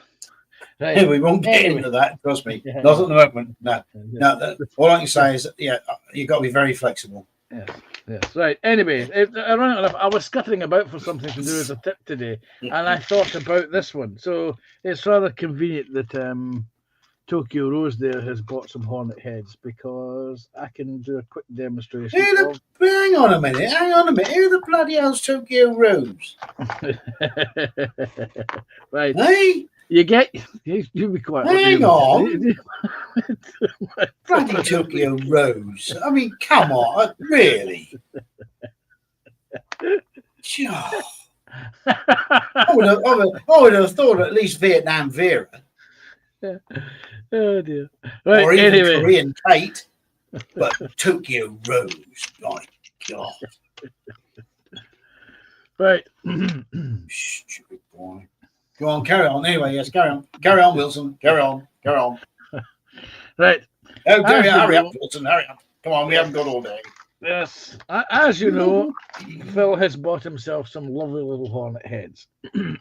S3: Right.
S2: Yeah, we won't get
S3: Anyway.
S2: into that. Trust me.
S3: Yeah.
S2: Not at the moment. No.
S3: Yeah.
S2: All I can say is, you've got to be very flexible.
S3: Yes. Right. Anyway, I was scuttling about for something to do as a tip today, and I thought about this one. So it's rather convenient that Tokyo Rose there has bought some Hornet heads because I can do a quick demonstration.
S2: Hang on a minute. Who the bloody hell's Tokyo Rose?
S3: Right.
S2: Hey?
S3: You'll be quiet.
S2: Hang on. Bloody Tokyo Rose. I mean, come on. Really? Sure. I would have thought at least Vietnam Vera.
S3: Oh dear. Right.
S2: Or even
S3: Anyway.
S2: Korean Kate. But Tokyo Rose. My God.
S3: Right.
S2: Stupid boy. Go on, carry on. Anyway, yes, carry on. Carry on, Wilson. Carry on.
S3: Right.
S2: Oh, hurry up, Wilson. Hurry up. Come on, we haven't got all day.
S3: Yes. As you know, Phil has bought himself some lovely little Hornet heads. And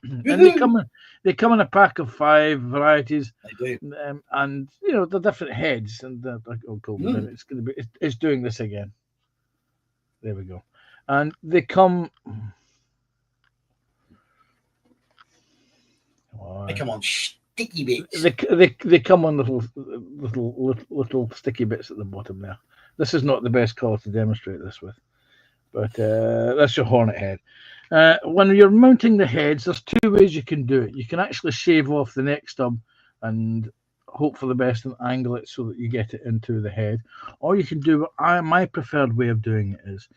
S3: they come in a pack of 5 varieties.
S2: They do.
S3: And the different heads. And it's going to be. It's doing this again. There we go. And they come.
S2: They come on sticky bits.
S3: They come on little sticky bits at the bottom there. This is not the best color to demonstrate this with, but that's your Hornet head. When you're mounting the heads, there's 2 ways you can do it. You can actually shave off the neck stub and hope for the best and angle it so that you get it into the head, or you can do what my preferred way of doing it is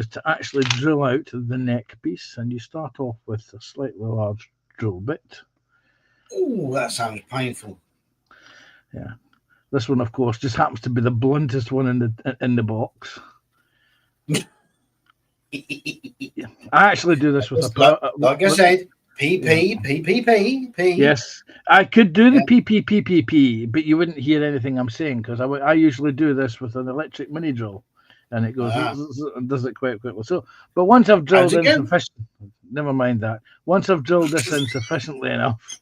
S3: to actually drill out the neck piece, and you start off with a slightly large drill bit.
S2: Oh, that sounds painful.
S3: Yeah. This one, of course, just happens to be the bluntest one in the box. I actually do this with
S2: like I said, PPPPP.
S3: Yes, I could do the PPPPP, but you wouldn't hear anything I'm saying because I usually do this with an electric mini drill, and it goes and does it quite quickly. So, but once I've drilled in sufficient, never mind that. Once I've drilled this in sufficiently enough,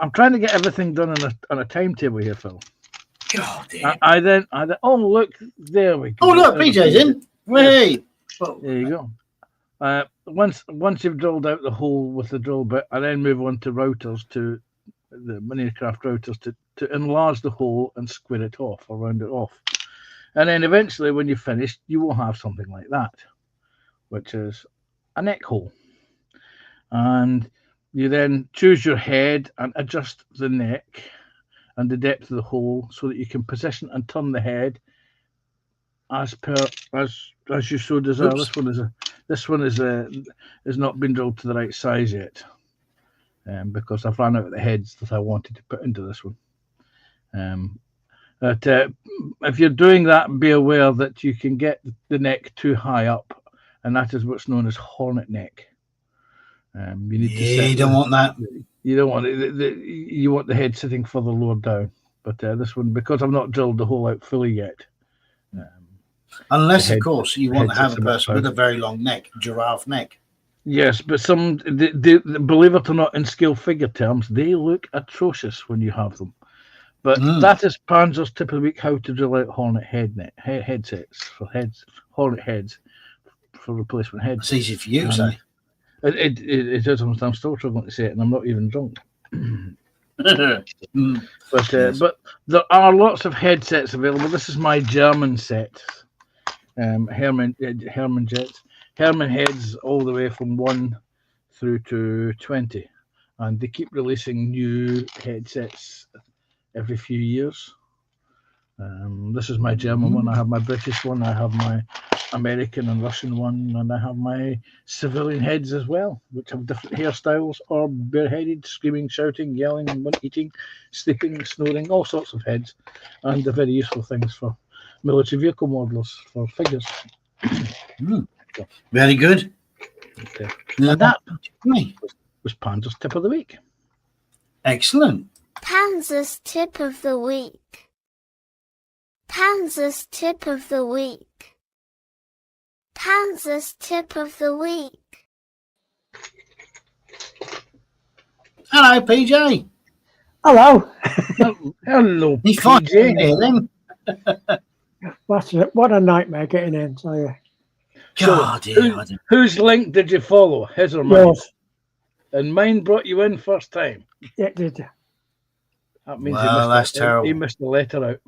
S3: I'm trying to get everything done on a timetable here, Phil.
S2: God damn.
S3: I then, oh look, there we go.
S2: Oh, look, PJ's in. Wait. Well,
S3: There you go. Once you've drilled out the hole with the drill bit, I then move on to routers, to the Minecraft routers, to enlarge the hole and square it off or round it off. And then eventually, when you're finished, you will have something like that, which is a neck hole. And you then choose your head and adjust the neck and the depth of the hole so that you can position and turn the head as you so desire.
S2: Oops.
S3: This one is not been drilled to the right size yet, because I've run out of the heads that I wanted to put into this one. But if you're doing that, be aware that you can get the neck too high up, and that is what's known as hornet neck. You need to set
S2: you don't want that.
S3: You don't want it. You want the head sitting further lower down. But this one, because I've not drilled the hole out fully yet.
S2: Unless,
S3: the
S2: of
S3: head-
S2: course, you want to
S3: head
S2: have
S3: sits
S2: a
S3: about
S2: person with a very long neck, giraffe neck.
S3: Yes, but some, believe it or not, in scale figure terms, they look atrocious when you have them. But that is Panzer's tip of the week: how to drill out hornet headsets for heads, hornet heads for replacement heads.
S2: It's easy for you to say.
S3: It is. I'm still struggling to say it, and I'm not even drunk. But there are lots of headsets available. This is my German set, Herman jets, Herman heads all the way from 1 through to 20, and they keep releasing new headsets every few years. This is my German one. I have my British one. I have my American and Russian one, and I have my civilian heads as well, which have different hairstyles, or bareheaded, screaming, shouting, yelling, eating, sleeping, snoring, all sorts of heads, and they're very useful things for military vehicle modelers, for figures.
S2: Very good.
S3: Okay. And that was Panzer's tip of the week.
S2: Excellent.
S4: Panzer's tip of the week. Panzer's tip of the week. Panzer's tip of the week.
S2: Hello, PJ.
S5: Hello.
S3: Hello,
S2: You fine
S3: PJ.
S2: here then?
S5: What a nightmare getting in, tell you.
S2: God, dear.
S3: Whose link did you follow, his or mine?
S5: Yours.
S3: And mine brought you in first time.
S5: It did.
S3: That means
S2: Well, that's terrible.
S3: He missed the letter out.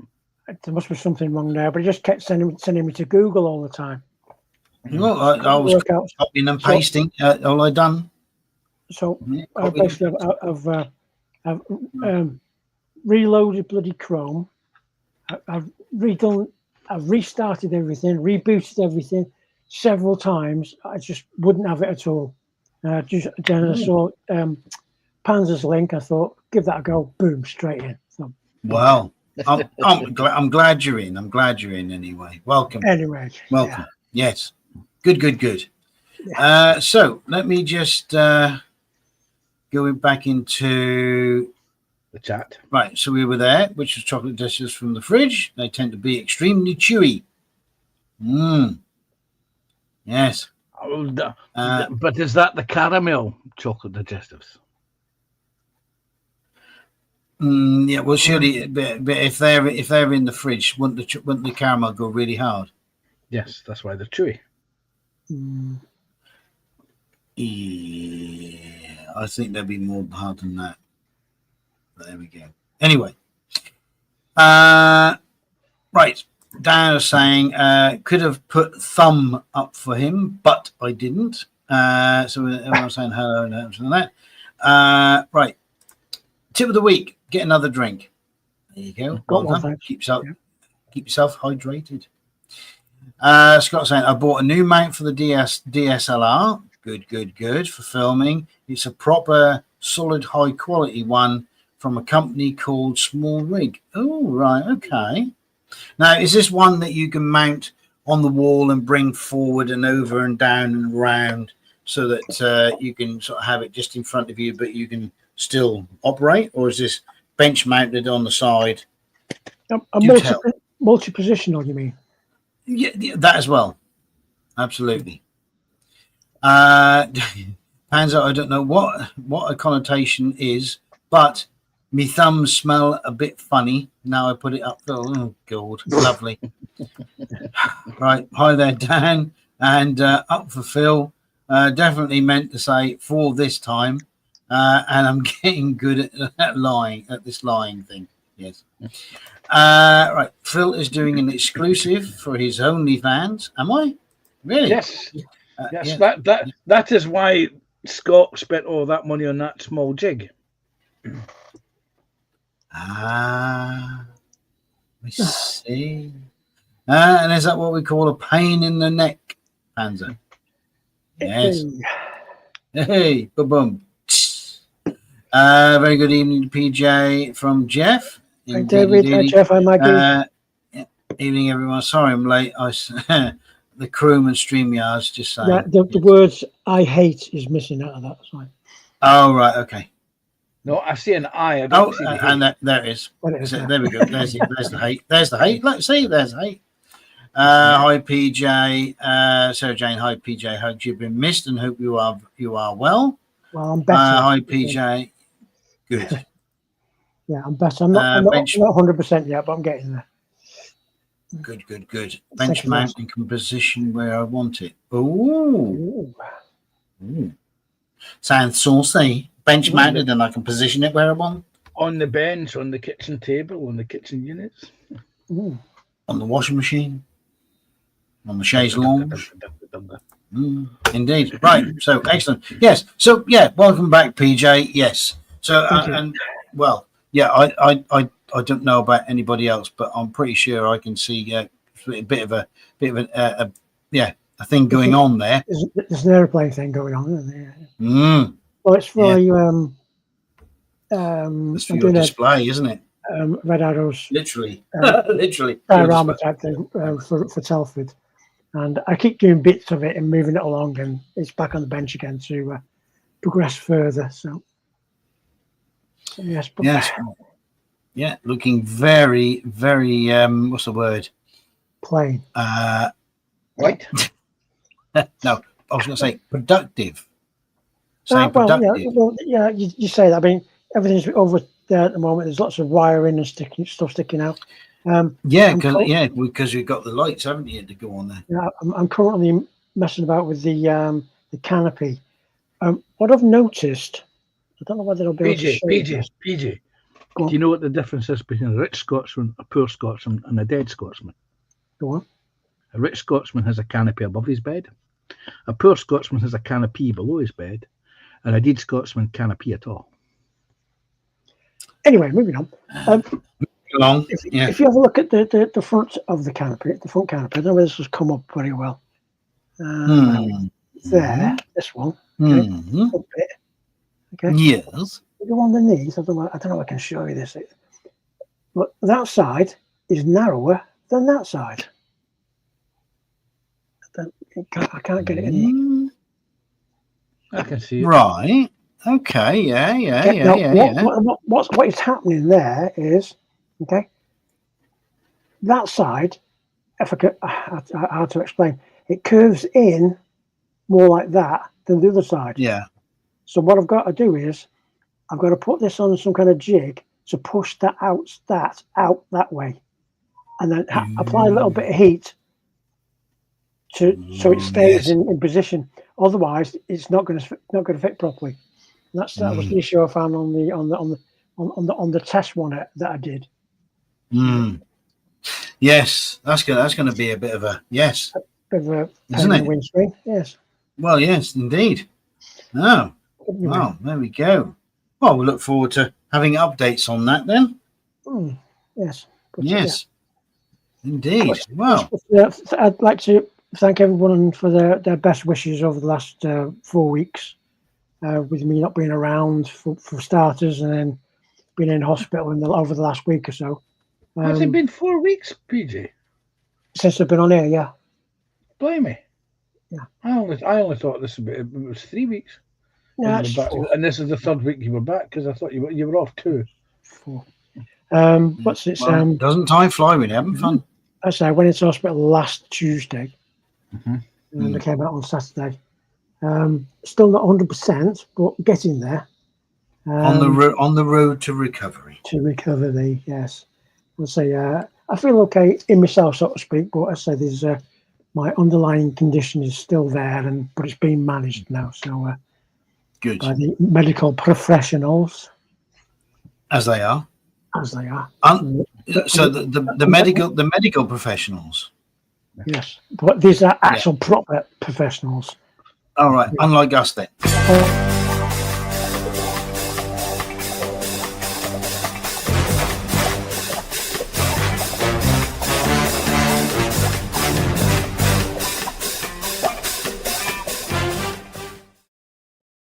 S5: There must be something wrong there, but he just kept sending me to Google all the time.
S2: You know, I was
S5: Work out.
S2: copying and pasting. All I done.
S5: So
S2: Yeah,
S5: I basically I've reloaded bloody Chrome. I've restarted everything, rebooted everything several times. I just wouldn't have it at all. Then I saw Panzer's link. I thought, give that a go. Boom, straight in. So
S2: Wow. I'm glad you're in. I'm glad you're in anyway. Welcome.
S5: anyway,
S2: Welcome. Yes. Good.
S5: Yeah.
S2: So let me just go back into
S3: The chat.
S2: right. So we were there, which was chocolate dishes from the fridge. They tend to be extremely chewy. Yes.
S3: But is that the caramel chocolate digestives?
S2: Yeah. Well, surely, but if they're in the fridge, wouldn't the caramel go really hard?
S3: Yes, that's why they're chewy.
S2: Yeah, I think they'll be more hard than that. But there we go. Anyway, right. Dan is saying could have put thumb up for him, but I didn't. So everyone's saying hello and that. Right. Tip of the week: get another drink. There you go.
S5: Got one,
S2: done.
S5: thanks.
S2: Keep yourself hydrated. Scott saying, I bought a new mount for the DSLR. Good for filming. It's a proper, solid, high quality one from a company called Small Rig. Oh, right. Okay. Now, is this one that you can mount on the wall and bring forward and over and down and round so that you can sort of have it just in front of you, but you can still operate? Or is this bench mounted on the side?
S5: A
S2: Do tell.
S5: multi-positional, you mean?
S2: Yeah, that as well. Absolutely. Panzer, I don't know what a connotation is, but My thumbs smell a bit funny. Now I put it up. Oh, God. Lovely. Right. Hi there, Dan. And up for Phil. Definitely meant to say for this time. And I'm getting good at lying, at this lying thing. Yes. Right. Phil is doing an exclusive for his OnlyFans. Am I? Really?
S3: Yes. Yes.
S2: Yeah.
S3: That is why Scott spent all that money on that small jig.
S2: We see. And is that what we call a pain in the neck, Panzer? Yes. Hey, boom. Very good evening, PJ, from Jeff.
S5: Hi, David. Hi, Jeff. Hi, Maggie.
S2: Evening, everyone. Sorry I'm late. The crewman StreamYards just saying.
S5: Yeah, the words "I hate" is missing out of that. Sorry.
S2: Oh, right. Okay.
S3: No, I see an I. I don't see the
S2: and there it is.
S5: Well, it is, yeah.
S2: There we go. There's the hate. There's the hate. Let's see. There's the hate. Hi, PJ. Sarah Jane. Hi, PJ. Hope you've been missed and hope you are well.
S5: Well, I'm better.
S2: Hi, PJ. Good.
S5: Yeah, I'm better. I'm not 100% yet, but I'm getting there.
S2: Good. Bench mounting can position where I want it. Ooh. Sounds saucy. Bench mounted and I can position it where I want.
S3: On the bench, on the kitchen table, on the kitchen units.
S5: Ooh.
S2: On the washing machine. On the chaise lounge. Indeed. Right. So excellent. Yes. So welcome back, PJ. Yes. So I don't know about anybody else, but I'm pretty sure I can see a bit of a thing going on there.
S5: There's an airplane thing going on, isn't there? Well, it's for
S2: it's for your display, isn't it?
S5: Red Arrows,
S2: literally,
S5: diorama type thing for Telford, and I keep doing bits of it and moving it along, and it's back on the bench again to progress further. So yes,
S2: looking very, very what's the word?
S5: Plain.
S3: Right.
S2: No, I was going to say productive.
S5: You say that. I mean, everything's over there at the moment. There's lots of wiring and stuff sticking out.
S2: Because you've got the lights, haven't you, to go on there?
S5: Yeah, I'm currently messing about with the canopy. What I've noticed, I don't know whether it'll be
S3: PJ. Do you know what the difference is between a rich Scotsman, a poor Scotsman, and a dead Scotsman?
S5: Go on.
S3: A rich Scotsman has a canopy above his bed. A poor Scotsman has a canopy below his bed. And a dead Scotsman canopy at all.
S5: Anyway, moving on. If you have a look at the front of the canopy, I don't know whether this has come up very well. There, this one. Okay.
S2: Yes.
S5: Go underneath. I don't know if I can show you this. But that side is narrower than that side. I can't get it in there.
S3: I can see it.
S2: Right. Okay. Yeah.
S5: What is happening there is, okay, that side, if I could, hard to explain, it curves in more like that than the other side.
S2: Yeah.
S5: So what I've got to do is, I've got to put this on some kind of jig to push that out that way, and then apply a little bit of heat so it stays in position. Otherwise, it's not going to fit properly. And that was the issue I found on the test one that I did.
S2: Yes, that's going to be a bit of a yes.
S5: Isn't it? Windscreen. Yes.
S2: Well, yes, indeed. Oh, wow, there we go. Well, we look forward to having updates on that then.
S5: Yes.
S2: Yes, indeed. Well,
S5: I'd like to thank everyone for their best wishes over the last 4 weeks, with me not being around for starters, and then being in hospital over the last week or so.
S3: Has it been 4 weeks, PJ?
S5: Since I've been on air, yeah.
S3: Blimey.
S5: Yeah.
S3: I only thought it was 3 weeks.
S5: Yeah,
S3: and this is the third week you were back, because I thought you were off too.
S5: 4. Doesn't
S2: time fly when you're having fun?
S5: I went into hospital last Tuesday, and I came out on Saturday. Still not 100%, but getting there.
S2: On the road to recovery.
S5: to recovery. Yes, I'll say I feel okay in myself, so to speak. But I say there's my underlying condition is still there, but it's being managed now. So
S2: Good.
S5: by the medical professionals,
S2: As they are.
S5: as they are.
S2: So the medical professionals.
S5: Yes, but these are actual proper professionals.
S2: All right. Unlike us then.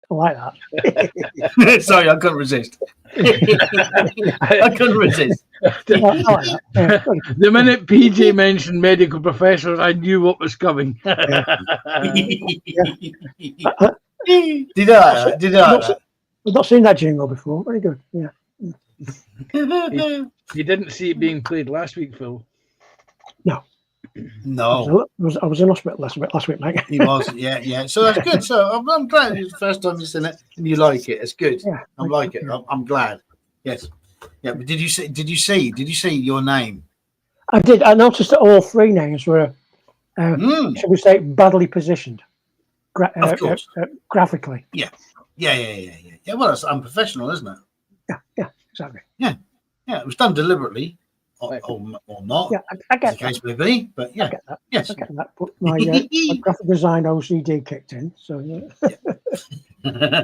S5: I like that.
S2: Sorry, I couldn't resist. I couldn't resist.
S5: I like that. Yeah, good.
S3: The minute PJ mentioned medical professionals, I knew what was coming.
S2: Did I?
S5: I've not seen that jingle before. Very good. Yeah.
S3: You didn't see it being played last week, Phil.
S2: No,
S5: I was in hospital last week, mate.
S2: he was. Yeah. So that's good. So I'm glad it's the first time you've seen it and you like it. It's good.
S5: Yeah,
S2: I like it. I'm glad. Yes. Yeah. But did you see your name?
S5: I did. I noticed that all three names were, shall we say, badly positioned,
S2: Of course.
S5: graphically.
S2: Yeah. Well, it's unprofessional, isn't it?
S5: Yeah, exactly.
S2: Yeah. It was done deliberately, or not.
S5: Yeah, I
S2: As
S5: get
S2: the case
S5: that.
S2: may be, but
S5: I
S2: yeah.
S5: get that.
S2: Yes.
S5: I get that. But my graphic design OCD kicked in. So yeah.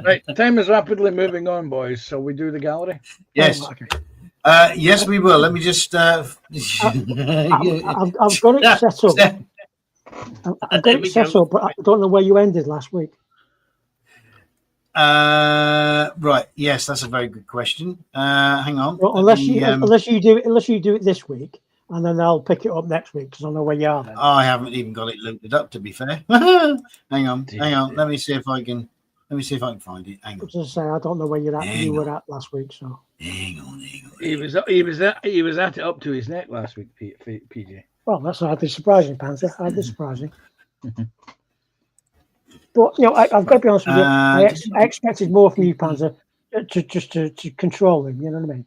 S3: Right, time is rapidly moving on, boys. So we do the gallery.
S2: Yes.
S5: Oh, okay.
S2: Yes, we will. Let me just.
S5: I've got it set up. I've got it set up, but I don't know where you ended last week.
S2: Right. Yes, that's a very good question. Hang on.
S5: Well, unless you do it this week, and then I'll pick it up next week because I know where you are then.
S2: I haven't even got it loaded up, to be fair. Hang on. Let me see if I can find it. Hang on.
S5: As I say, I don't know where you were at last week. So
S2: Hang on.
S3: He was at it up to his neck last week, PJ.
S5: well, that's hardly surprising, Panther. Hardly surprising. But I've got to be honest with you. I expected more from you, Panzer, to control him. You know what I mean?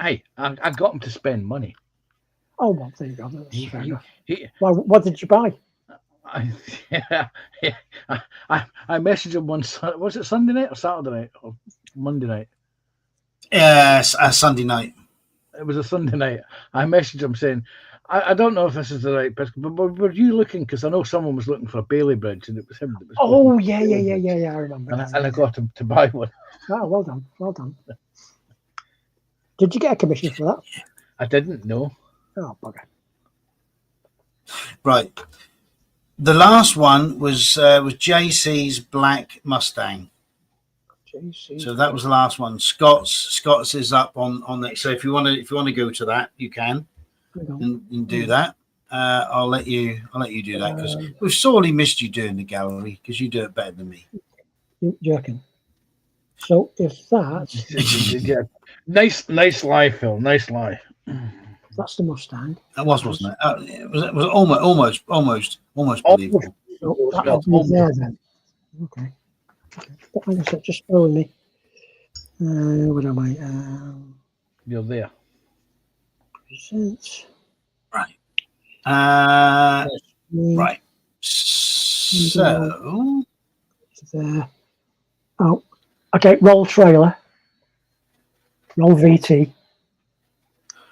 S3: Hey, I got him to spend money.
S5: Oh well, there you go. That's fair enough.
S3: He,
S5: Well, what did you buy?
S3: I messaged him was it Sunday night or Saturday night or Monday night?
S2: Yes, Sunday night.
S3: It was a Sunday night. I messaged him saying, I don't know if this is the right person, but were you looking? Because I know someone was looking for a Bailey bridge, and it was him. That was
S5: Oh yeah. I remember.
S3: and I got him to buy one.
S5: Oh, well done. Did you get a commission for that?
S3: I didn't know.
S5: Oh, bugger.
S2: Right. The last one was JC's Black Mustang.
S5: JC.
S2: So that was the last one. Scott's is up on that. So if you want to go to that, you can and do that. I'll let you do that because we've sorely missed you doing the gallery because you do it better than me.
S5: You reckon? So if that's
S3: Yeah. Nice lie, Phil. Nice lie.
S5: that's the Mustang,
S2: That wasn't it? It was almost believable.
S5: so that'll be there then. Okay. But like I said, just bear with me. What am I?
S3: You're there.
S5: Presents.
S2: Right. Right. So
S5: There. Oh, okay. Roll trailer. Roll VT.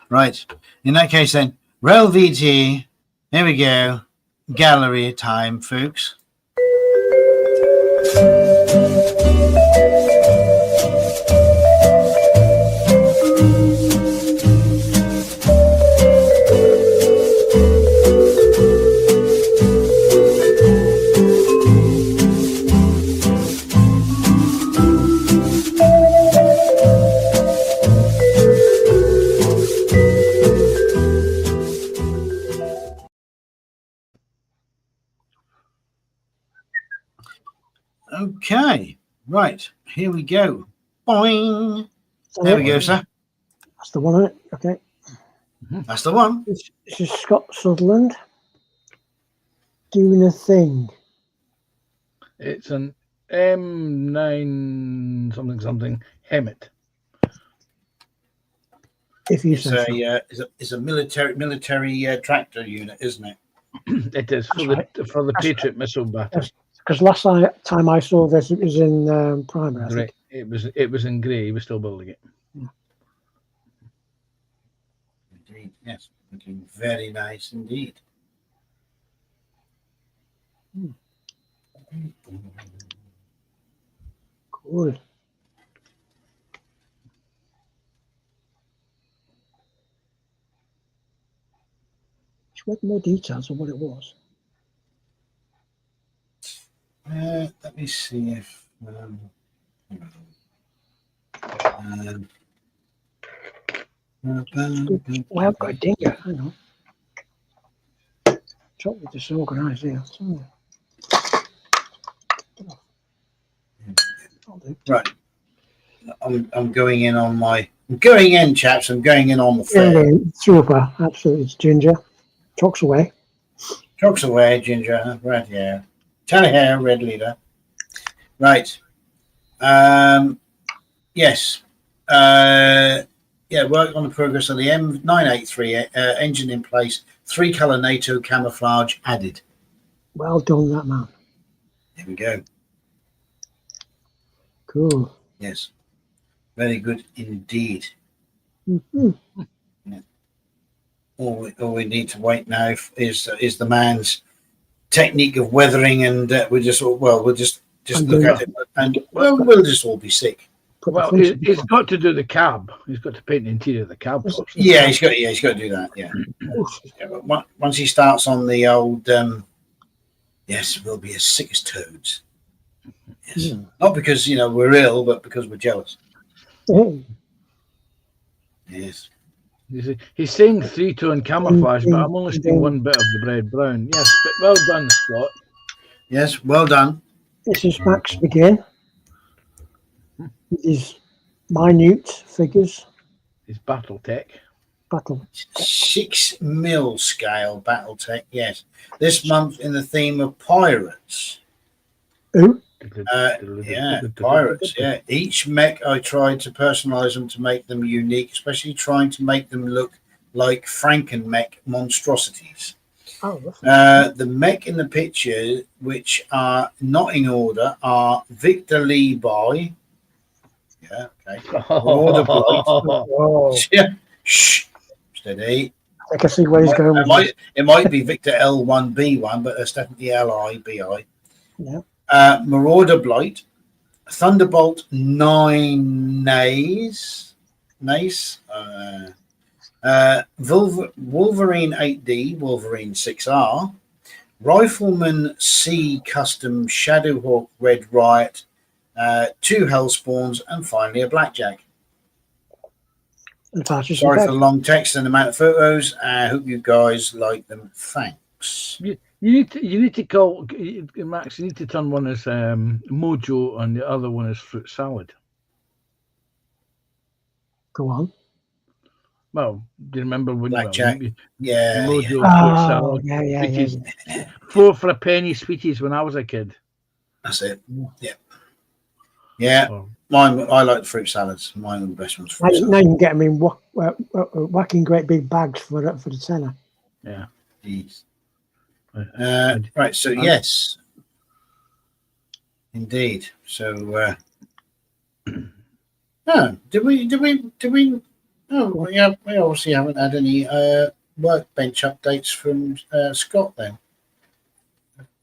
S2: right. In that case, then Rel VT. There we go. Gallery time, folks. Okay, right, here we go. Boing. There we go, sir.
S5: That's the one, isn't it? Okay.
S2: That's the one.
S5: This is Scott Sutherland doing a thing.
S3: It's an M9 something Hemet.
S5: If you
S2: It's
S5: say so.
S2: it's a military tractor unit, isn't it?
S3: It is
S5: That's
S3: for
S5: right.
S3: the
S5: That's
S3: Patriot missile battery.
S5: Because last time I saw this, it was in Primer, I think.
S3: It was in grey. He was still building it.
S2: Indeed, yes, looking very nice indeed.
S5: Cool. Just want more details on what it was.
S2: Let me see if.
S5: Well, I've got a dinger. Hang on. Totally disorganised here.
S2: Right, I'm going in on my. I'm going in, chaps. I'm going in on the fair.
S5: Yeah, super. Absolutely. It's ginger. Talks away.
S2: Talks away, ginger, red hair, tan hair, red leader. Right. Yes. Yeah, work on the progress of the M983 engine in place. 3-color NATO camouflage added.
S5: Well done, that man.
S2: There we go.
S5: Cool.
S2: Yes. Very good indeed.
S5: Mm-hmm.
S2: Yeah. All we need to wait now is the man's technique of weathering, and we'll just look at it, and we'll just all be sick.
S3: Well, he's got to do the cab. He's got to paint the interior of the cab first.
S2: Yeah, he's got to do that. Yeah. Yeah, but once he starts on the old, yes, we'll be as sick as toads. Yes, not because we're ill, but because we're jealous.
S5: Hey.
S2: Yes.
S3: He's saying 3-tone camouflage, but I'm only seeing one bit of the red brown. Yes, but well done, Scott.
S2: Yes, well done.
S5: This is Max again. With his minute figures.
S3: His BattleTech.
S5: Battle.
S2: 6mm scale BattleTech. Yes, this month in the theme of pirates.
S5: Who?
S2: Yeah, pirates. Yeah, each mech I tried to personalize them to make them unique, especially trying to make them look like Franken-mech monstrosities.
S5: Oh,
S2: the mech in the picture, which are not in order, are Victor Lee Boy. Yeah, okay. Order Blight.
S5: oh.
S2: Yeah. Shh. Steady.
S5: I can see where he's going with
S2: it might be Victor L1B1, but it's definitely LIBI.
S5: Yeah.
S2: Marauder Blight, Thunderbolt 9 Nace, Wolverine 8D, Wolverine 6R, Rifleman C Custom Shadowhawk Red Riot, 2 Hellspawns, and finally a Blackjack. Sorry for the long text and the amount of photos. I hope you guys like them. Thanks.
S3: You need to call Max. You need to turn one as Mojo and the other one as Fruit Salad.
S5: Go on.
S3: Well, do you remember when
S2: Blackjack?
S3: Mojo
S2: Yeah.
S3: Fruit Salad?
S5: Yeah.
S3: 4 for a penny sweeties when I was a kid.
S2: That's it. Yeah. Yeah. Mine. I like fruit salads. Mine are the best ones.
S5: Now you can get them in whacking great big bags for the tenner.
S3: Yeah.
S2: Jeez. Right. So yes, indeed. So. Did we? Oh, yeah. We obviously haven't had any workbench updates from Scott then,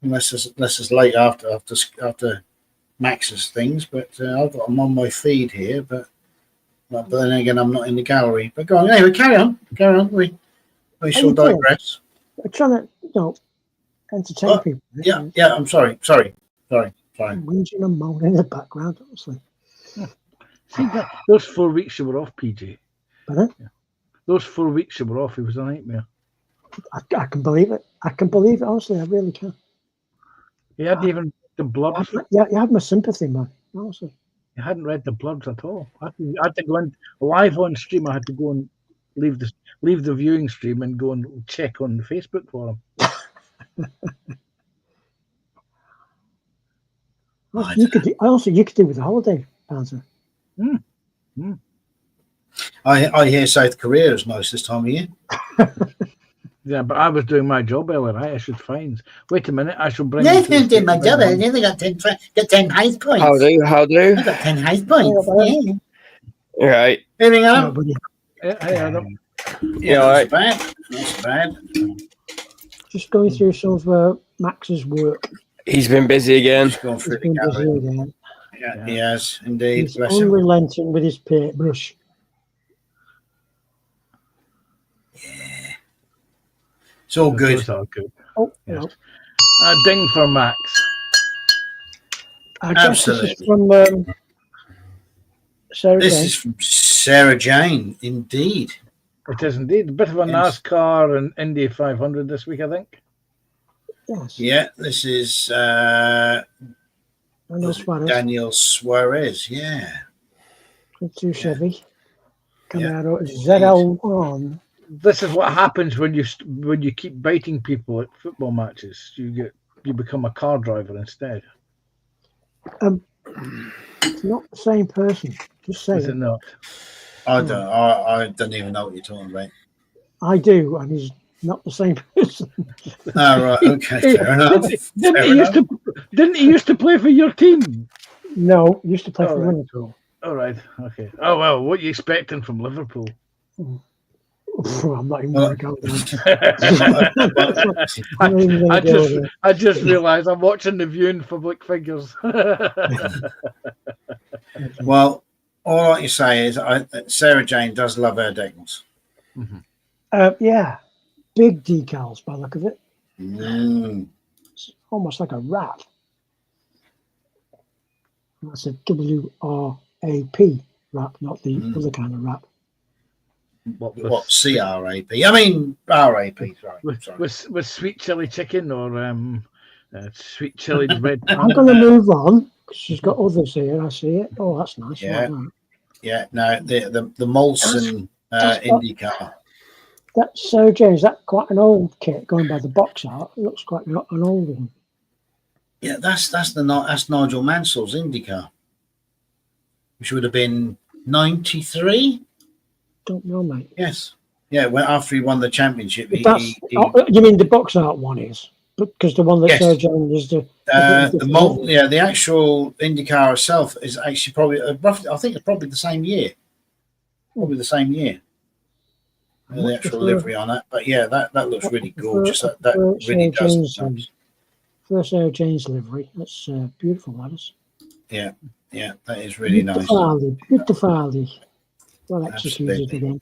S2: unless it's late after Max's things. But I've got them on my feed here. But then again, I'm not in the gallery. But go on. Anyway, carry on. We shall digress.
S5: We're trying to, entertain people.
S2: Yeah. I'm sorry.
S5: Whinging and moaning in the background, obviously.
S3: See that those 4 weeks you were off, PJ.
S5: Pardon?
S3: Yeah. Those 4 weeks you were off, it was a nightmare.
S5: I can believe it. Honestly, I really can.
S3: You hadn't even read the bloods.
S5: Yeah, you have my sympathy, man. Honestly.
S3: You hadn't read the bloods at all. I had to go in live on stream. I had to go and leave the viewing stream and go and check on the Facebook for them.
S5: You could do with a holiday, Panzer.
S2: I hear South Korea is nice this time of year.
S3: Yeah, but I was doing my job earlier, right? I should find. Wait a minute, I shall bring.
S2: Yeah,
S3: you to the
S2: I did my
S3: station.
S2: job. I only got 10 highest points.
S6: How do?
S2: I got 10 highest points. Yeah.
S6: Right.
S2: Anything
S5: Yeah,
S2: else?
S5: buddy.
S3: Yeah, hey, Adam.
S2: Yeah,
S6: alright.
S2: Not bad.
S5: Just going through some of Max's work.
S6: He's been busy again.
S2: Just going
S5: He's
S2: through the
S5: been busy
S2: gallery.
S5: again.
S2: Yeah, he has indeed.
S5: He's
S2: Bless him.
S5: unrelenting with his paintbrush.
S2: It's all good.
S3: Those are good.
S5: Oh,
S3: Yes.
S5: no.
S3: A ding for Max.
S5: I guess this is
S2: Absolutely.
S5: from Sarah
S2: This
S5: Jane.
S2: is from Sarah Jane, indeed.
S3: It is indeed a bit of a
S2: Yes.
S3: NASCAR and Indy 500 this week, I think.
S5: Yes.
S2: Yeah, this is
S5: I know Suarez.
S2: Daniel Suarez. Yeah.
S5: Too Chevy.
S2: Yeah.
S5: Camaro ZL1.
S3: This is what happens when you keep biting people at football matches. You become a car driver instead.
S5: It's not the same person. Just say
S3: Is it
S5: it.
S3: not?
S2: I don't even know what you're talking about.
S5: I do, and he's not the same person.
S2: Oh, right. Okay. Fair enough.
S3: Didn't he used to play for your team?
S5: No, he used to play
S3: Oh,
S5: for
S3: right.
S5: Liverpool.
S3: All right. Okay. Oh well. What are you expecting from Liverpool?
S5: I'm not even
S2: Well-
S5: going to go there. I'm not even
S3: I
S5: going to go
S3: just
S5: there.
S3: I just realised I'm watching the Viewing Public Figures.
S2: Well, all I can say is Sarah Jane does love her decals.
S5: Yeah, big decals by the look of it.
S2: Mm.
S5: It's almost like a wrap. That's a WRAP wrap, not the other kind of wrap.
S3: What
S2: What CRAP? I mean RAP. Sorry.
S3: with sweet chili chicken or sweet chili red?
S5: I'm going to move on because she's got others here. I see it. Oh, that's nice. I
S2: Yeah.
S5: like that.
S2: Yeah. No, the Molson
S5: That's
S2: IndyCar.
S5: That's Sarah Jane. Is that quite an old kit going by the box art? It looks quite an old one.
S2: Yeah, that's Nigel Mansell's IndyCar, which would have been 93.
S5: Don't know, mate.
S2: Yes. Yeah. When after he won the championship,
S5: But that's, you mean the box art one is? Because the one that
S2: Yes.
S5: Sarah Jane is the
S2: the actual IndyCar itself is actually probably roughly. I think it's probably the same year. Probably the same year. The actual livery on it, but yeah, that looks really gorgeous. That really does.
S5: First Sarah Jane's livery. That's beautiful. That is.
S2: Yeah, that is really nice.
S5: Beautiful. Well executed
S2: Absolutely.
S5: again.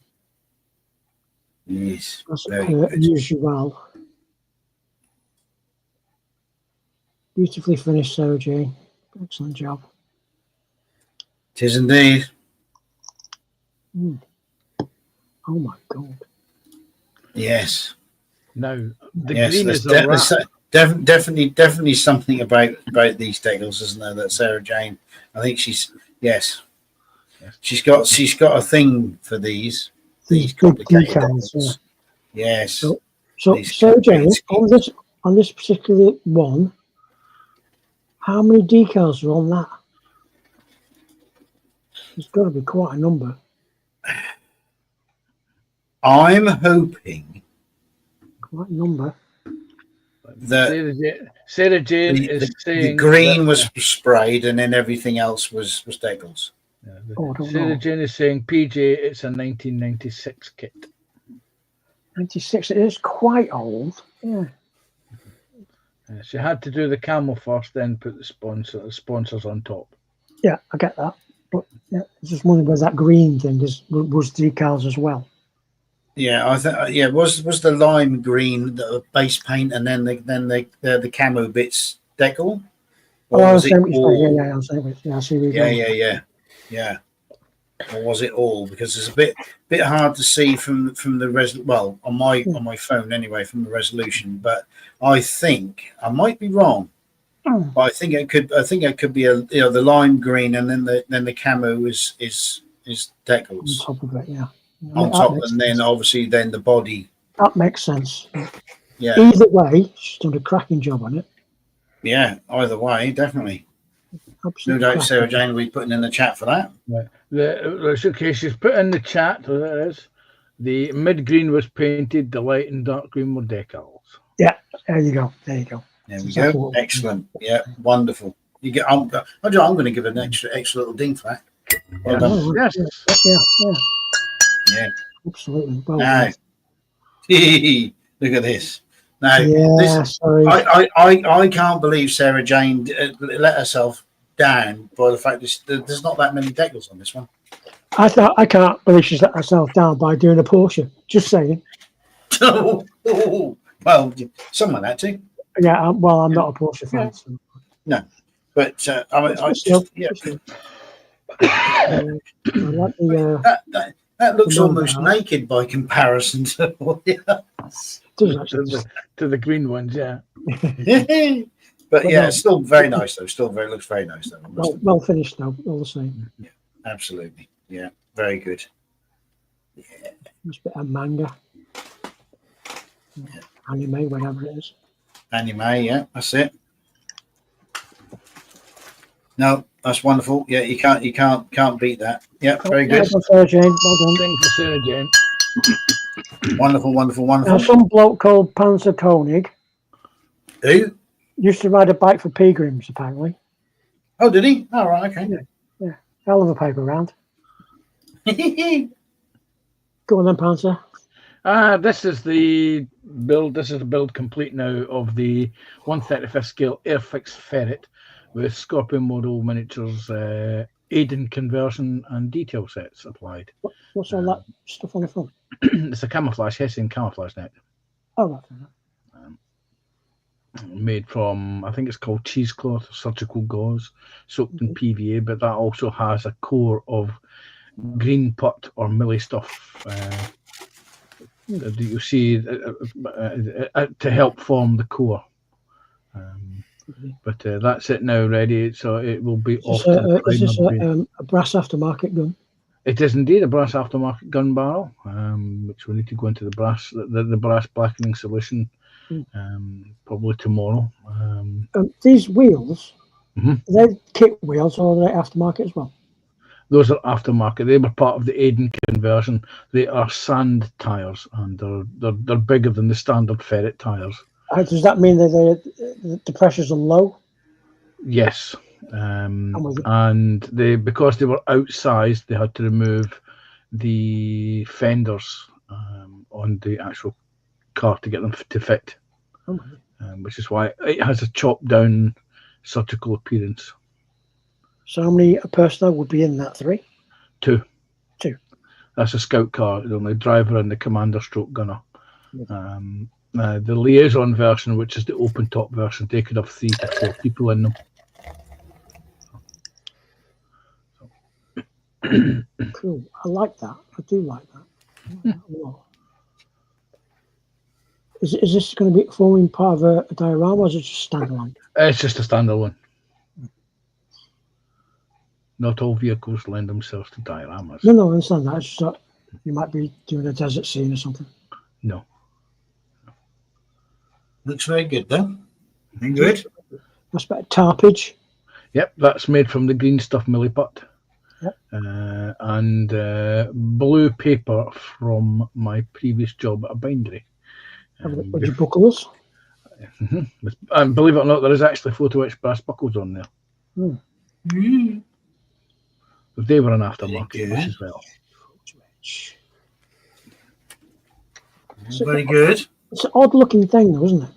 S2: Yes,
S5: That's
S2: very
S5: per
S2: good.
S5: usual. Beautifully finished, Sarah Jane. Excellent job.
S2: Tis indeed.
S5: Oh my god.
S2: Yes,
S3: Now the
S2: yes.
S3: green
S2: There's
S3: is a wrap.
S2: definitely something about these decals, isn't there? That Sarah Jane. I think she's she's got a thing for these
S5: These big
S2: complicated
S5: decals. Yeah.
S2: decals. Yes.
S5: So
S2: These
S5: Sarah Jane,
S2: complicated
S5: on this particular one, how many decals are on that? There's got to be quite a number.
S2: I'm hoping
S5: Quite a number.
S2: that
S3: Sarah Jane
S2: the
S3: is saying
S2: green
S3: that-
S2: was sprayed and then everything else was decals.
S5: Oh, I don't
S3: Sarah
S5: know.
S3: Jane is saying PJ. It's a 1996 kit.
S5: 96. It is quite old. Yeah.
S3: She had to do the camel first, then put the sponsors on top.
S5: Yeah, I get that. But yeah, I just wondering whether that green thing was decals as well.
S2: Yeah, I think was the lime green the base paint and then the camo bits decal? Or
S5: I
S2: was
S5: see
S2: it
S5: what you're
S2: all?
S5: saying. Yeah, I see what I see where you're going.
S2: Yeah. Or was it all? Because it's a bit hard to see from the on my phone anyway from the resolution. But I think I might be wrong. But I think it could be the lime green and then the camo is decals
S5: On top of it, yeah.
S2: on
S5: That
S2: top,
S5: makes
S2: and then
S5: sense.
S2: obviously then the body.
S5: That makes sense.
S2: Yeah,
S5: Either way, she's done a cracking job on it.
S2: yeah. Either way, definitely.
S5: absolutely.
S2: doubt
S5: cracking.
S2: Sarah Jane will be putting in the chat for that.
S3: Right. Okay, she's put in the chat. There it is. The mid green was painted. The light and dark green were decals.
S5: There you go. There you go.
S2: There we
S5: Exactly
S2: go.
S5: what we-
S2: Excellent. Yeah, wonderful. You get. I'm going to give it an extra little ding for that. Well done.
S5: Oh,
S3: Yes.
S5: Yeah.
S2: Yeah.
S5: Absolutely. Well,
S2: Now, look at this. Now,
S5: yeah. Sorry.
S2: I can't believe Sarah Jane let herself down by the fact that there's not that many decals on this one.
S5: I can't believe she's let herself down by doing a Porsche. Just saying.
S2: Well, someone had to.
S5: Yeah. I'm not a Porsche fan. So.
S2: But I just, yeah,
S5: I like the,
S2: that looks
S5: the
S2: almost
S5: number.
S2: naked by comparison to all the others.
S5: does actually.
S3: To the green ones, yeah.
S2: But yeah,
S5: no.
S2: it's still very nice though. Still looks very nice though.
S5: Well finished though. All the same.
S2: Absolutely, yeah, very good.
S5: Must be a manga. Anime, whatever it is.
S2: Anime, yeah, that's it. No, that's wonderful. Yeah, you can't beat that. Yeah, very good.
S5: Well done, Sarah Jane. Well done.
S3: Thing for Sarah Jane.
S2: Wonderful.
S5: Now, some bloke called Panzer Koenig
S2: Who?
S5: used to ride a bike for pilgrims, apparently.
S2: Oh, did he? Oh, right, okay.
S5: Hell of a paper round. Go on then, Panzer.
S3: This is the build. This is the build complete now of the 1/35 scale Airfix Ferret with Scorpion model miniatures, Aiden conversion and detail sets applied.
S5: What's all that stuff on the front?
S3: It's a camouflage Hessian camouflage net
S5: Oh, right. Fair enough.
S3: made from, I think it's called cheesecloth, surgical gauze, soaked in PVA, but that also has a core of green put or millie stuff that you see to help form the core. But that's it now, ready. So it will be off.
S5: Is this a brass aftermarket gun?
S3: It is indeed a brass aftermarket gun barrel, which we need to go into the brass blackening solution probably tomorrow.
S5: These wheels,
S3: Mhm.
S5: are they kit wheels or are they aftermarket as well?
S3: Those are aftermarket. They were part of the Aiden conversion. They are sand tires, and they're bigger than the standard ferret tires.
S5: Does that mean that the pressures are low?
S3: Yes,
S5: with you.
S3: and because they were outsized, they had to remove the fenders on the actual car to get them to fit, which is why it has a chopped down surgical appearance.
S5: So how many personnel would be in that? 3?
S3: 2.
S5: 2.
S3: That's a scout car, the only driver and the commander stroke gunner. The liaison version, which is the open top version, they could have 3 to 4 people in them.
S5: Cool. I like that. I do like that. I like that a lot. Is this going to be forming part of a diorama or is it just standalone?
S3: It's just a standalone. Not all vehicles lend themselves to dioramas.
S5: No, I understand that. It's just that you might be doing a desert scene or something.
S3: No.
S2: Looks very good though. Very good.
S5: That's better. Tarpage.
S3: Yep, that's made from the green stuff milliput.
S5: Yep.
S3: And blue paper from my previous job at a bindery.
S5: Would you buckle us?
S3: And believe it or not, there is actually photo etched brass buckles on there. But they were an aftermarket as well.
S2: Very good.
S5: It's an odd looking thing though, isn't it?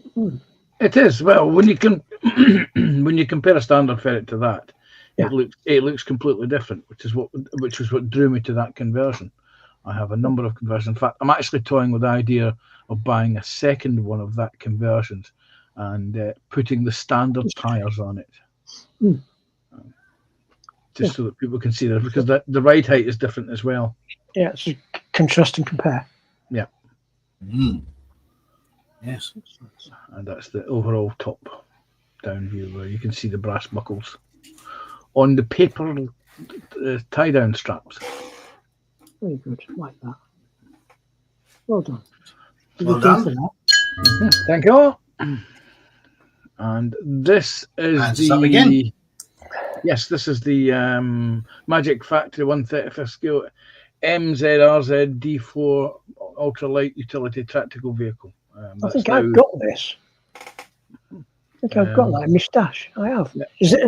S3: It is. Well, when you can when you compare a standard ferret to that, it looks completely different, which is what drew me to that conversion. I have a number of conversions. In fact, I'm actually toying with the idea of buying a second one of that conversions and putting the standard tires on it. Just so that people can see that, because the ride height is different as well.
S5: Yeah, it's contrast and compare.
S3: Yeah.
S2: Yes.
S3: And that's the overall top down view where you can see the brass buckles on the paper tie down straps.
S5: Very good, like that. Well done.
S2: Well done.
S5: For that.
S3: Thank you. And this is
S2: Hands up again.
S3: Yes, this is the Magic Factory 135th scale MZRZ D4 ultralight utility tactical vehicle.
S5: I think I've got this. I think I've got that in my stash. I have.
S3: Yeah.
S5: Is it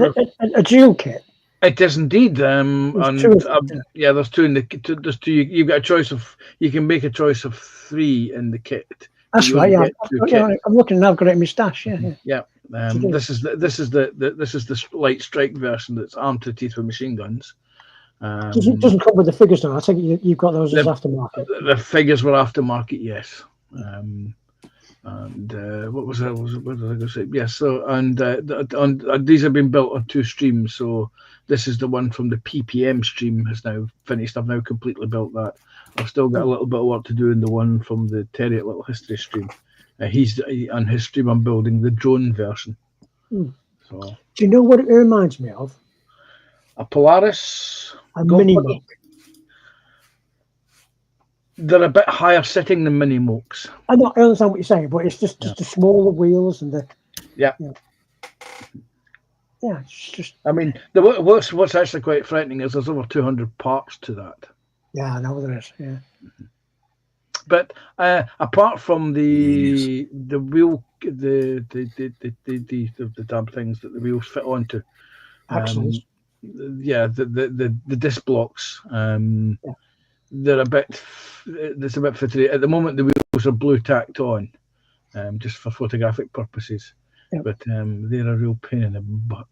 S5: a dual kit?
S3: It is indeed.
S5: There's two of them,
S3: yeah, there's two in the kit. There's two. You've got a choice of. You can make a choice of 3 in the kit.
S5: That's
S3: You
S5: right.
S3: only
S5: Yeah,
S3: get 2 kits.
S5: I'm looking and I've got it in my stash. Yeah.
S3: Yeah. This is the light strike version that's armed to the teeth with machine guns.
S5: Doesn't come with the figures now. I think you've got those as aftermarket.
S3: The figures were aftermarket, yes. And what was that? What did I go say? Yes. So these have been built on 2 streams. So this is the one from the PPM stream has now finished. I've now completely built that. I've still got a little bit of work to do in the one from the Terry Little History stream. He's on his stream. I'm building the drone version. So,
S5: do you know what it reminds me of?
S3: A Polaris,
S5: a Mini Moke.
S3: They're a bit higher sitting than Mini Mokes.
S5: I understand what you're saying, but it's just the smaller wheels and the yeah. It's just.
S3: I mean, what's actually quite frightening is there's over 200 parts to that.
S5: Yeah, I know there is. Yeah.
S3: But apart from the wheel, the damn things that the wheels fit onto, the disc blocks, they're a bit. It's a bit fitted. At the moment, the wheels are blue tacked on, just for photographic purposes. Yep. But they're a real pain in the butt.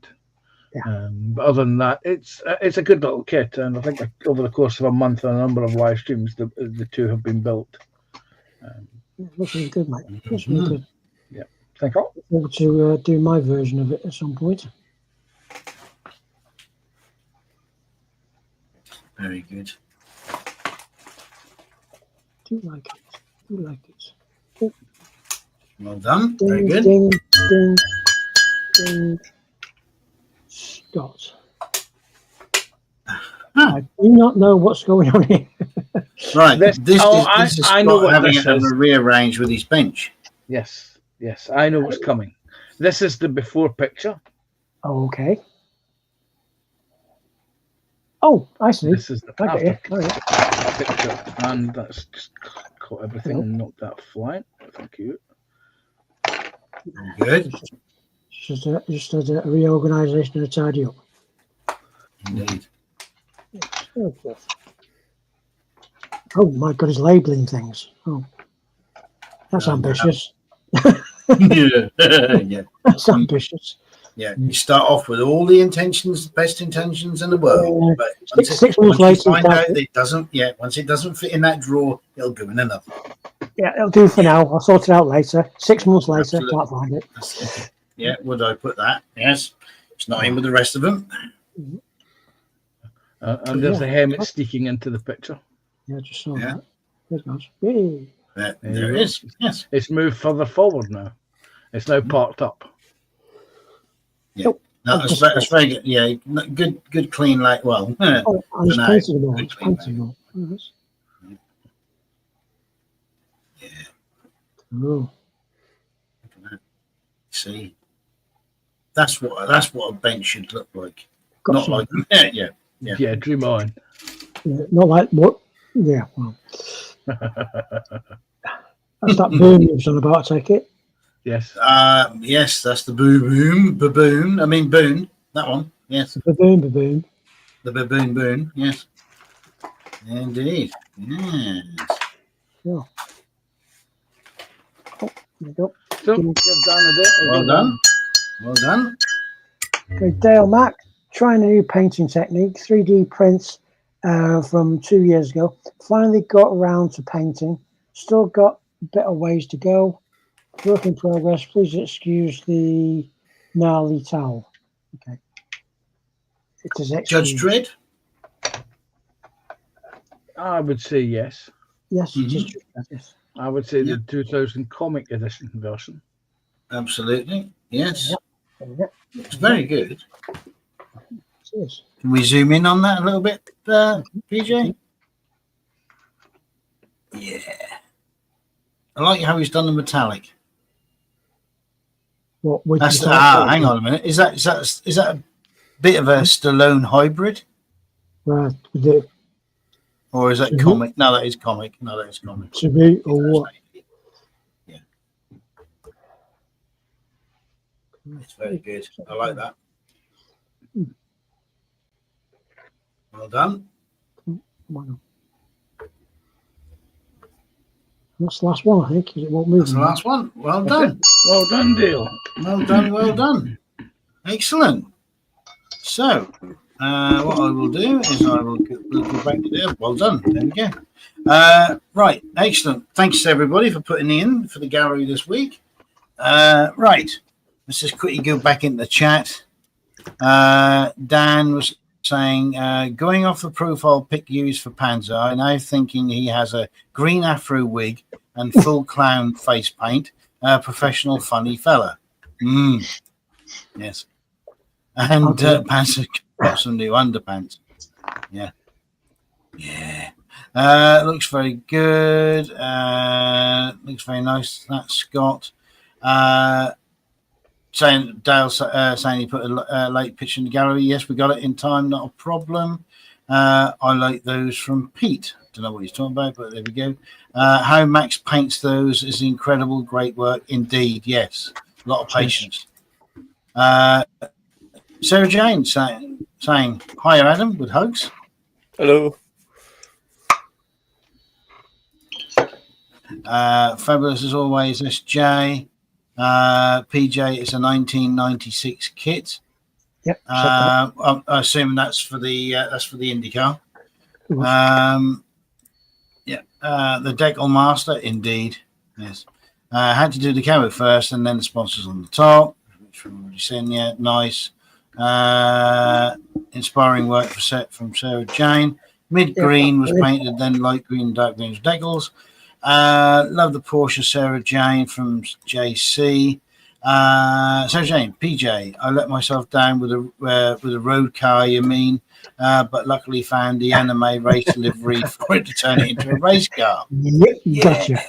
S3: Yeah. But other than that, it's a good little kit, and I think over the course of a month and a number of live streams, the 2 have been built.
S5: Looks really good, mate. Looks really good.
S3: Yeah, thank you.
S5: Look forward to do my version of it at some point.
S2: Very good.
S5: Do like it. Good.
S2: Well done.
S5: Ding,
S2: Very good.
S5: Ding, ding, ding. Scott. I do not know what's going on here.
S2: Right. This is
S3: I know what
S2: having
S3: this
S2: it
S3: is.
S2: rearranged with his bench.
S3: Yes, I know what's coming. This is the before picture.
S5: Oh, okay. Oh, I see.
S3: This is the after picture, and that's just caught everything and knocked that flying. Thank you.
S2: Good.
S5: Just a reorganisation and a tidy up.
S2: Indeed.
S5: Oh my God, he's labelling things. Oh, that's ambitious.
S2: Yeah.
S5: That's ambitious.
S2: Yeah, you start off with all the best intentions in the world. But
S5: six months later,
S2: you find out that it doesn't. Yeah, once it doesn't fit in that drawer, it'll go in another.
S5: Yeah, it'll do for now. I'll sort it out later. 6 months later, can't find it.
S2: Yeah, would I put that? Yes, it's not in with the rest of them.
S3: And there's the helmet sneaking into the picture.
S5: Yeah, just saw that. There it goes. Yay.
S2: There it is. Yes,
S3: it's moved further forward now. It's now parked up.
S2: Yeah, no, that's very good. Yeah, good, clean, like well.
S5: Oh, and it's painted more. It's painted more.
S2: Yeah.
S5: Oh.
S2: See, that's what a bench should look like.
S5: Gotcha.
S2: Not like yeah.
S3: Dream on.
S5: Yeah, not like what? Yeah. Well. That's that boom you was on about. I take it.
S3: Yes.
S2: Yes, that's the baboon. I mean, boon. That one. Yes.
S5: The baboon.
S2: The baboon. Yes. Indeed. Yes.
S5: Yeah. Oh, there you go.
S3: So, you've done a bit.
S2: Well done. Well done.
S5: Okay, Dale Mack, trying a new painting technique, 3D prints from 2 years ago. Finally got around to painting. Still got a bit of ways to go. Work in progress. Please excuse the gnarly towel. Okay. It is
S2: Judge Dredd?
S3: I would say yes.
S5: Yes, it is. Yes.
S3: I would say the 2000 comic edition version.
S2: Absolutely. Yes.
S5: Yep.
S2: It's very good.
S5: It is.
S2: Can we zoom in on that a little bit, PJ? Yeah. I like how he's done the metallic.
S5: What would
S2: That's hang on a minute. Is that bit of a Stallone hybrid,
S5: Right. Is it
S2: or is that
S5: Mhm.
S2: comic? No, that is comic. No, that is comic.
S5: to be or what?
S2: Yeah, it's very good. I like that. Well done.
S5: Wow. That's the last one, I think, 'cause it won't move.
S2: That's the last one. Well done.
S3: Well done, Dale.
S2: Well done. Well done. Excellent. So, what I will do is we'll go back to there. Well done. There we go. Right. Excellent. Thanks everybody for putting in for the gallery this week. Right. Let's just quickly go back into the chat. Dan was saying, going off the profile pic used for Panzer, I'm now thinking he has a green afro wig and full clown face paint. Professional, funny fella. Yes. And
S5: Okay.
S2: Panzer got some new underpants. Yeah. Yeah. Looks very good. Looks very nice. That's Scott. Saying Dale saying he put a late picture in the gallery. Yes, we got it in time. Not a problem. I like those from Pete. Don't know what he's talking about, but there we go. How Max paints those is incredible. Great work indeed. Yes, a lot of patience. Sarah Jane saying, "Hi, Adam," with hugs.
S6: Hello.
S2: Fabulous as always, SJ. PJ is a 1996 kit.
S5: Yep.
S2: I assume that's for the IndyCar. The Decal Master, indeed. Yes. Had to do the camo first, and then the sponsors on the top, which we've already seen. Yeah, nice. Inspiring work from Sarah Jane. Mid green was painted, then light green, dark green decals. Love the Porsche Sarah Jane from JC. Sarah Jane, PJ. I let myself down with a road car. You mean? But luckily found the anime race livery for it to turn it into a race car.
S5: Gotcha.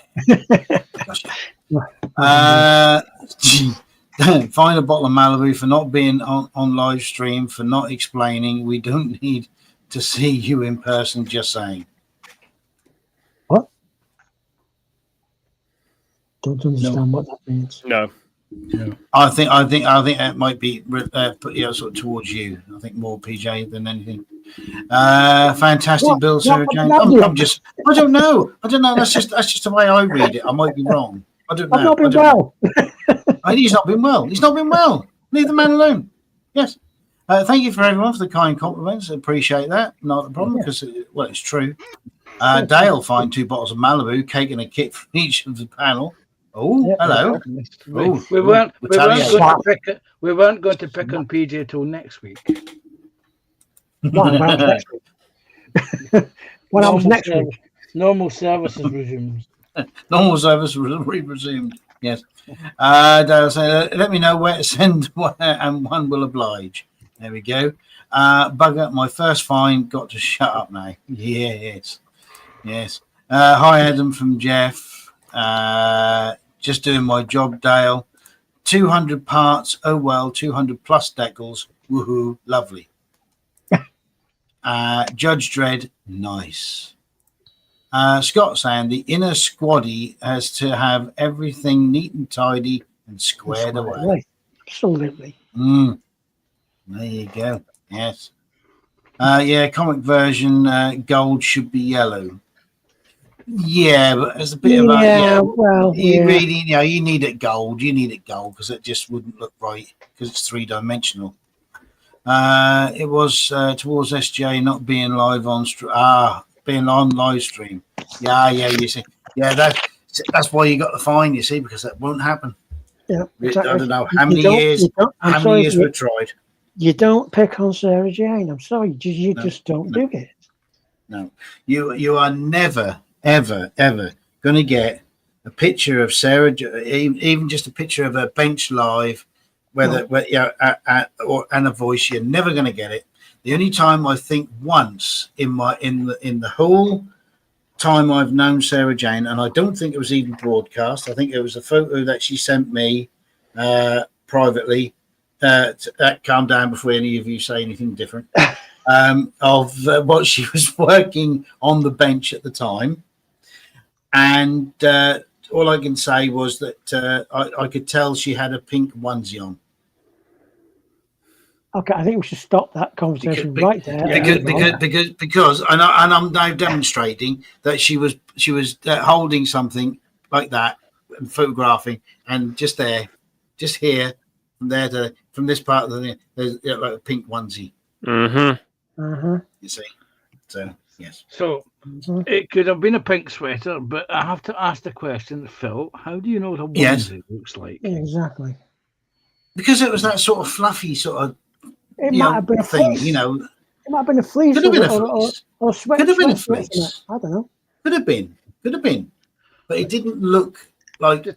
S2: Find a bottle of Malibu for not being on live stream, for not explaining. We don't need to see you in person. Just saying.
S5: Don't understand what that means.
S6: No.
S2: I think that might be sort of towards you. I think more PJ than anything. Fantastic,
S5: What?
S2: Bill, Sarah
S5: What
S2: Jane.
S5: about you?
S2: I don't know. That's just the way I read it. I might be wrong. I don't know.
S5: I've not been
S2: I don't know.
S5: well.
S2: He's not been well. He's not been well. Leave the man alone. Yes. Thank you for everyone for the kind compliments. I appreciate that. Not a problem because it's true. Dale find 2 bottles of Malibu, cake and a kit from each of the panel. Oh,
S5: Yeah.
S2: hello.
S3: We weren't
S2: Italian.
S3: going to pick on PJ till next week.
S5: What happens next week? What happens next week?
S3: Normal services resumes.
S2: Normal service will be resumed. Yes. Dale said, let me know where to send and one will oblige. There we go. Bugger, my first find. Got to shut up now. Yes. Hi, Adam from Jeff. Just doing my job, Dale. 200 parts. Oh, well, 200 plus decals. Woohoo. Lovely. Judge Dredd. Nice. Scott saying the inner squaddy has to have everything neat and tidy and squared away.
S5: Absolutely.
S2: There you go. Yes. Comic version gold should be yellow. Yeah, but there's a bit of you really, you need it gold. You need it gold because it just wouldn't look right because it's 3-dimensional. It was towards SJ not being live on being on live stream. You see. Yeah, that's why you got the fine, you see, because that won't happen.
S5: Yeah, exactly.
S2: I don't know how many years we've tried.
S5: You don't pick on Sarah Jane. I'm sorry, you just don't do it.
S2: No, you are never, ever going to get a picture of Sarah, even just a picture of her bench live, and a voice. You're never going to get it. The only time I think once in the whole time I've known Sarah Jane, and I don't think it was even broadcast. I think it was a photo that she sent me privately calm down before any of you say anything different. Of what she was working on the bench at the time, and all I can say was that I could tell she had a pink onesie on.
S5: Okay, I think we should stop that conversation right there.
S2: Because and I'm now demonstrating that she was holding something like that and photographing, and just here, from there to from this part of the there's like a pink onesie. You see, so yes.
S3: So it could have been a pink sweater, but I have to ask the question, Phil. How do you know what a onesie looks like?
S5: Exactly.
S2: Because it was that sort of fluffy sort of
S5: It might have been a
S2: thing,
S5: fleece.
S2: you know.
S5: It might have been a fleece.
S2: Could have been a fleece.
S5: Or sweat.
S2: Could have been a
S5: sweat,
S2: fleece.
S5: I don't know.
S2: Could have been, but it didn't look like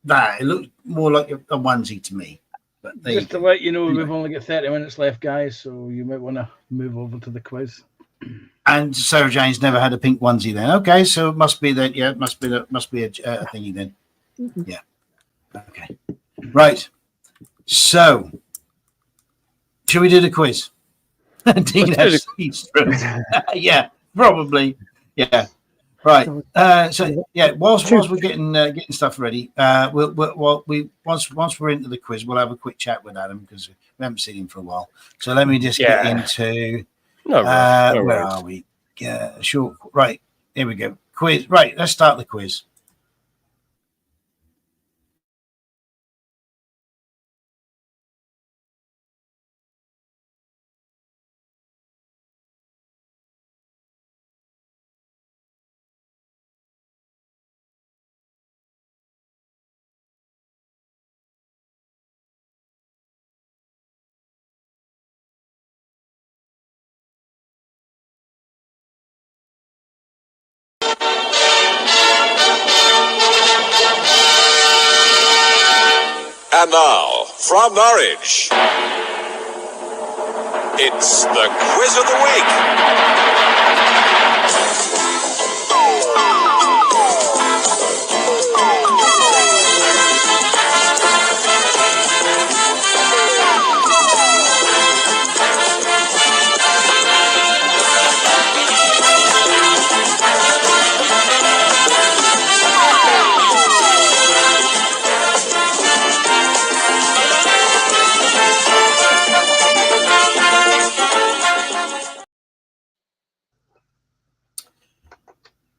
S2: that. It looked more like a onesie to me. But there
S3: Just
S2: you
S3: to
S2: go.
S3: let you know, we've only got 30 minutes left, guys, so you might want to move over to the quiz.
S2: And Sarah Jane's never had a pink onesie then. Okay, so it must be that. Yeah, it must be a thingy then. Yeah. Okay. Right. So, shall we do the quiz? Dean has seats through. Yeah, probably. Yeah. Right. So yeah, whilst we're getting stuff ready, once we're into the quiz, we'll have a quick chat with Adam because we haven't seen him for a while. So let me just get into where are we? Yeah, sure. Right. Here we go. Quiz. Right. Let's start the quiz.
S7: And now, from Norwich, it's the Quiz of the Week.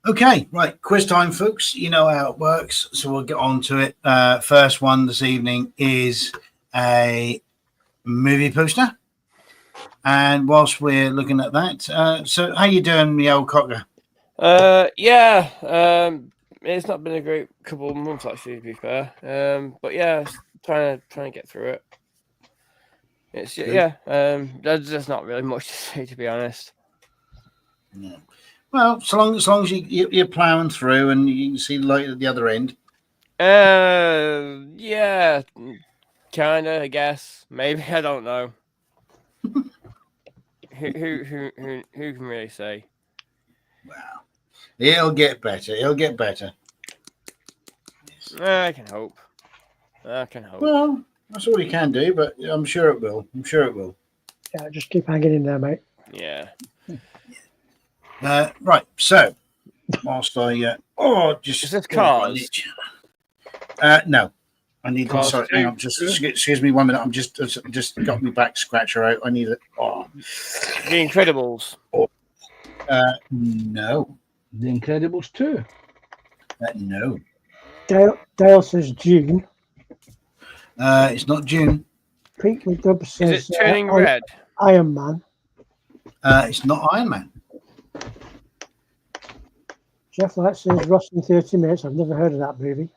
S2: Okay, right. Quiz time, folks. You know how it works, so we'll get on to it. First one this evening is a movie poster. And whilst we're looking at that, so how you doing, me old cocker?
S6: It's not been a great couple of months actually, to be fair. But yeah, trying to get through it. It's
S2: Good.
S6: there's just not really much to say, to be honest.
S2: Yeah. Well, so long as you're ploughing through and you can see the light at the other end.
S6: Yeah, kinda, I guess. Maybe, I don't know. Who can really say?
S2: Wow. It'll get better. It'll get better.
S6: I can hope.
S2: Well, that's all you can do, but I'm sure it will.
S5: Yeah, just keep hanging in there, mate.
S6: Yeah.
S2: Right. So, whilst I just
S6: Is this Cars?
S2: No, I need.
S6: Cars
S2: Sorry,
S6: two?
S2: hang on. Just excuse me 1 minute. I'm just got my back scratcher out. I need it.
S6: The Incredibles.
S2: No,
S3: The Incredibles 2.
S2: no.
S5: Dale says June.
S2: It's not June.
S5: Pete McDubb
S6: Is
S5: says
S6: it Turning Red?
S5: Iron Man.
S2: It's not Iron Man.
S5: Jeff Light says Ross in 30 Minutes. I've never heard of that movie.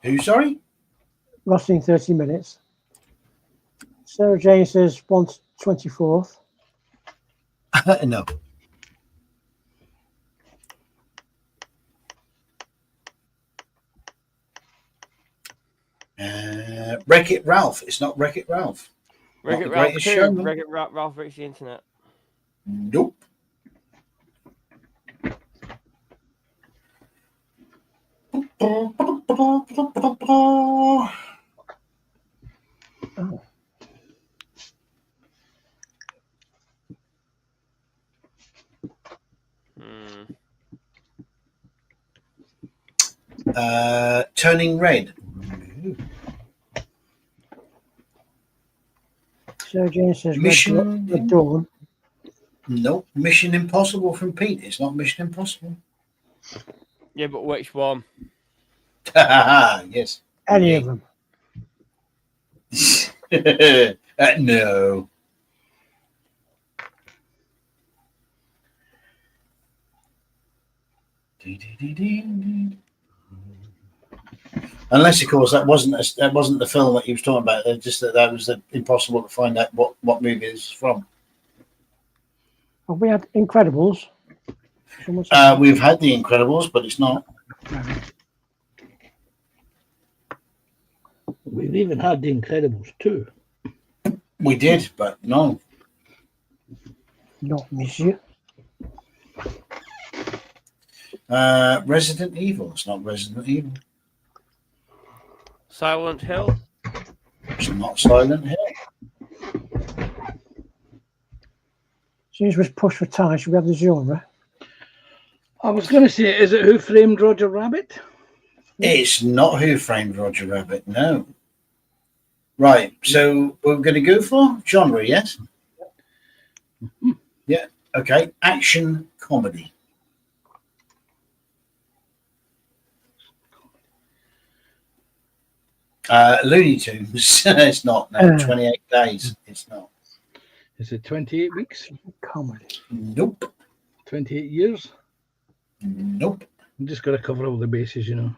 S2: Who? Sorry.
S5: Ross in 30 Minutes. Sarah Jane says 1/24th.
S2: No. Wreck-It Ralph. It's not Wreck-It Ralph.
S6: Wreck-It
S2: the
S6: Ralph
S2: Greatest
S6: 2.
S2: Showman.
S6: Wreck-It Ralph Breaks the Internet.
S2: Nope. Turning Red.
S5: Sarah Jane says
S2: Mission.
S5: Red Dawn.
S2: Nope. Mission Impossible from Pete. It's not Mission Impossible.
S6: Yeah, but which one?
S2: Yes.
S5: Any of them.
S2: No. Unless, of course, that wasn't the film that he was talking about. Just that was impossible to find out what movie this is from.
S5: Have we had Incredibles?
S2: We've had The Incredibles, but it's not.
S3: We've even had The Incredibles 2.
S2: We did, but no.
S5: Not Monsieur.
S2: Resident Evil. It's not Resident Evil.
S6: Silent Hill.
S2: It's not Silent Hill.
S5: Since we've pushed for time, should we have the genre?
S3: I was going to say, is it Who Framed Roger Rabbit?
S2: It's not Who Framed Roger Rabbit. No. Right. So we're going to go for genre, yes? Yeah. Okay. Action comedy. Looney Tunes. It's not. No. 28 days. It's not.
S3: Is it 28 weeks?
S5: Comedy.
S2: Nope.
S3: 28 years?
S2: Nope.
S3: I'm just got to cover all the bases, you know.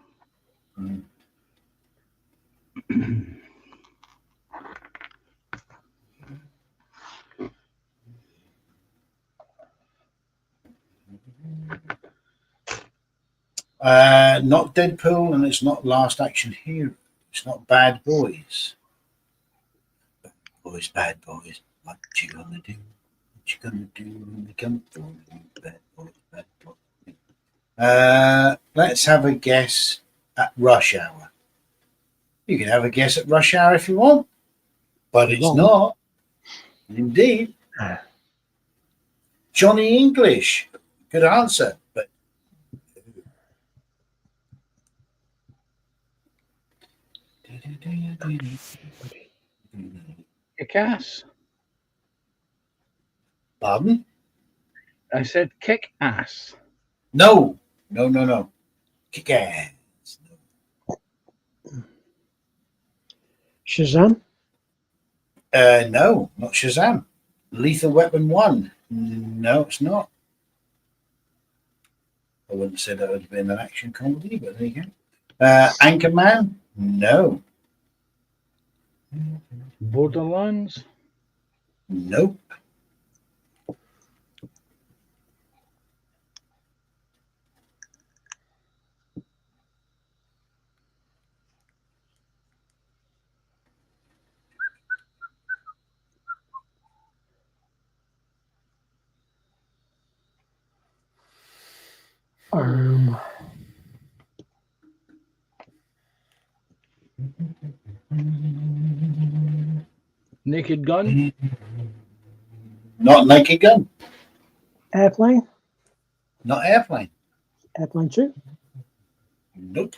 S2: Not Deadpool, and it's not Last Action Hero. It's not Bad Boys. Bad boys. What you gonna do? What you gonna do when they come for you? Bad boys, bad boys. Let's have a guess at Rush Hour. You can have a guess at Rush Hour if you want, but it's not. Indeed. Johnny English. Good answer, but
S3: Kick-Ass.
S2: pardon?
S3: I said Kick-Ass.
S2: No. Kick ass.
S5: Shazam?
S2: No, not Shazam. Lethal Weapon 1. No, it's not. I wouldn't say that would have been an action comedy, but there you go. Anchorman? No.
S3: Borderlands.
S2: Nope.
S3: Naked Gun.
S2: Not Naked Gun.
S5: Airplane?
S2: Not Airplane.
S5: Airplane 2?
S2: Nope.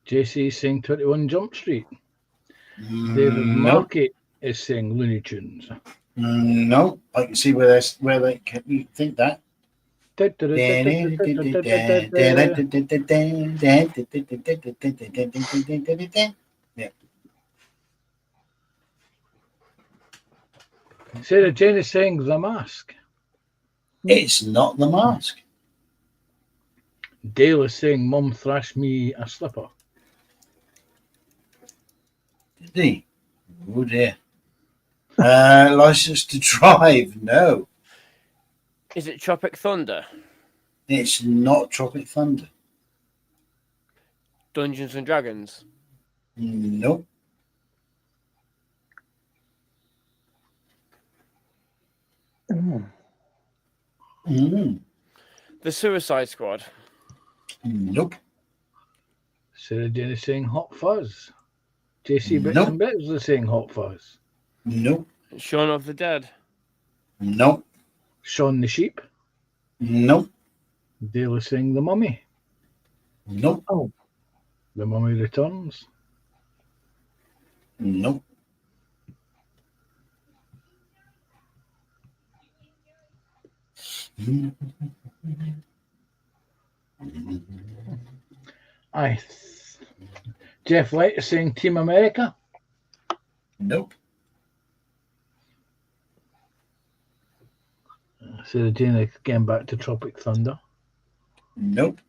S3: JC saying 21 Jump Street. David
S2: Nope.
S3: Markey is saying Looney Tunes.
S2: No, I can see where they can you think that. Yeah.
S3: Sarah Jane is saying The Mask.
S2: It's not The Mask.
S3: Dale is saying Mum thrashed me a slipper.
S2: Did he? Oh dear. License to Drive? No.
S6: Is it Tropic Thunder?
S2: It's not Tropic Thunder.
S6: Dungeons and Dragons?
S2: Nope.
S6: The Suicide Squad?
S2: Nope.
S3: Sarah Jane is saying Hot Fuzz. JC Bits
S2: Nope.
S3: and Bits is saying Hot Fuzz.
S2: Nope.
S6: Shaun of the Dead?
S2: Nope.
S3: Shaun the Sheep.
S2: Nope.
S3: Dale is saying The Mummy.
S2: Nope.
S5: Oh,
S3: The Mummy Returns.
S2: Nope.
S3: Aye. Jeff White is saying Team America.
S2: Nope.
S3: Sarah Jane again back to Tropic Thunder.
S2: Nope.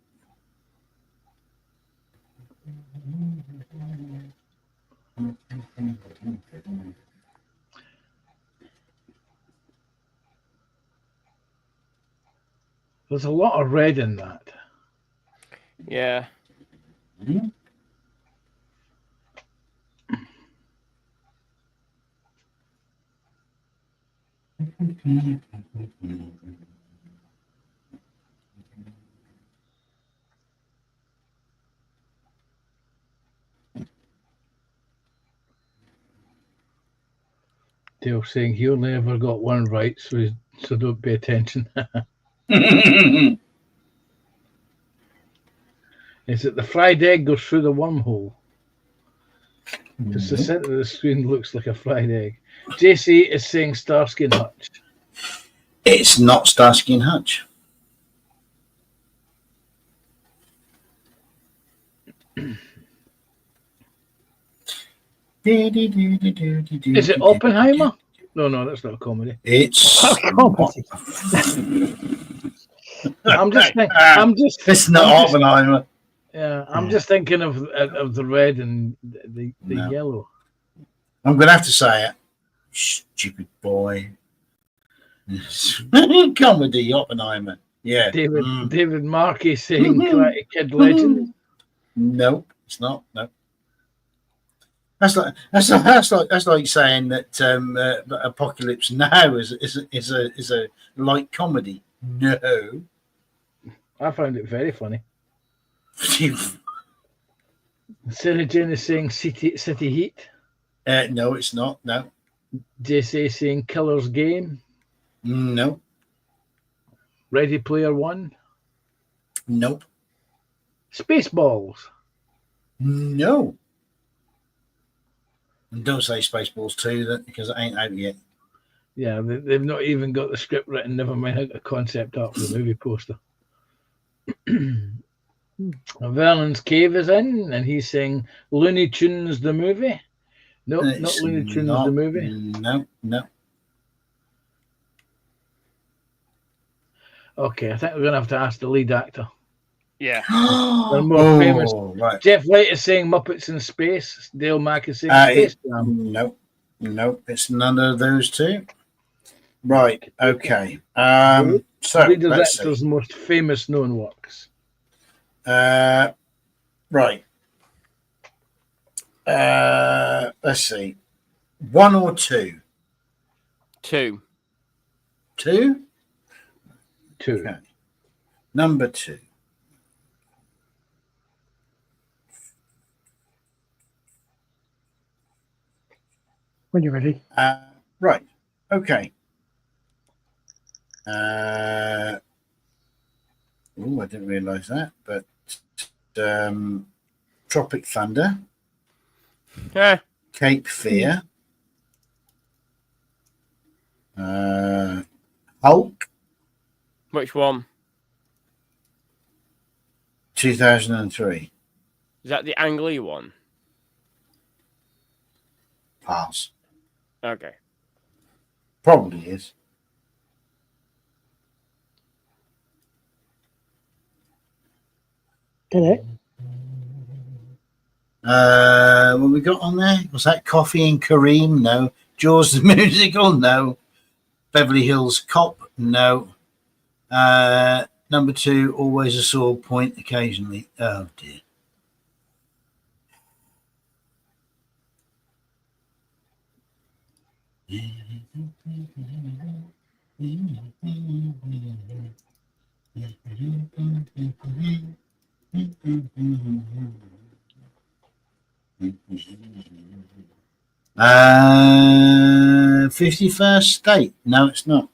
S3: There's a lot of red in that.
S6: Yeah.
S3: Dale saying he only ever got one right, so don't pay attention. Is it the fried egg goes through the wormhole? Because the center of the screen looks like a fried egg. JC is saying Starsky and Hutch.
S2: It's not Starsky and Hutch.
S3: Is it Oppenheimer? No, that's not a comedy.
S2: It's
S5: comedy.
S2: It's not Oppenheimer.
S3: Yeah, I'm just thinking of the red and the yellow.
S2: I'm going to have to say it. Stupid boy. Comedy, Oppenheimer. Yeah.
S3: David Markey saying Karate Kid Legend.
S2: Nope, it's not. No. That's like saying that Apocalypse Now is a light comedy. No.
S3: I found it very funny. Sarah Jane is saying City Heat.
S2: No, it's not. No.
S3: JC saying Killer's Game.
S2: No.
S3: Ready Player One.
S2: Nope.
S3: Spaceballs.
S2: No. And don't say Spaceballs 2 because it ain't out yet.
S3: Yeah, they've not even got the script written, never mind a concept art for the movie poster. Vernon's Cave is in, and he's saying Looney Tunes the movie. No, not Looney Tunes the movie.
S2: No.
S3: Okay, I think we're going to have to ask the lead actor.
S6: Yeah.
S3: They're more famous.
S2: Right.
S3: Jeff White is saying Muppets in Space. Dale Mack is saying Space Jam.
S2: No, it's none of those two. Right, okay. So
S3: lead
S2: let's
S3: actor's
S2: see.
S3: most famous known works.
S2: Right. Let's see. 1 or 2?
S6: 2.
S2: 2?
S3: 2.
S2: Okay. Number 2.
S5: When you're ready.
S2: Right. Okay. I didn't realise that, but Tropic Thunder.
S6: Yeah.
S2: Cape Fear. Hulk.
S6: Which one?
S2: 2003.
S6: Is that the Ang Lee one?
S2: Pass.
S6: Okay.
S2: Probably is.
S5: Did it?
S2: What we got on there? Was that Coffee and Kareem? No. Jaws the musical? No. Beverly Hills Cop? No. Number 2, Always a Sore Point occasionally. Oh dear. Uh, 51st State. No, it's not.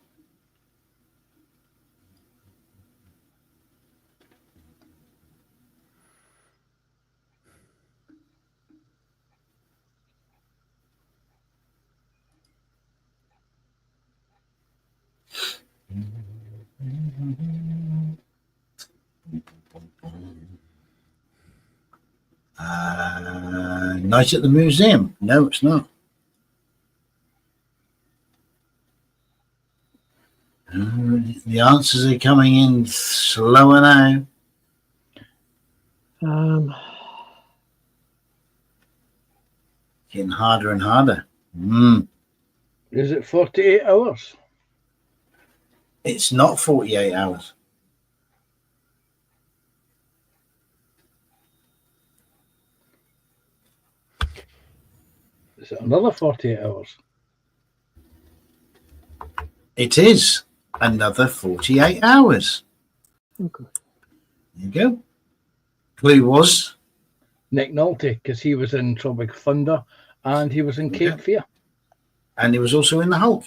S2: Night at the Museum. No, it's not. The answers are coming in slower now. Getting harder and harder.
S3: Is it 48 hours?
S2: It's not 48 hours.
S3: Is it another 48 hours?
S2: It is another 48 hours.
S5: Okay.
S2: There you go. Clue was
S3: Nick Nolte, because he was in Tropic Thunder and he was in Cape Fear.
S2: and he was also in the Hulk.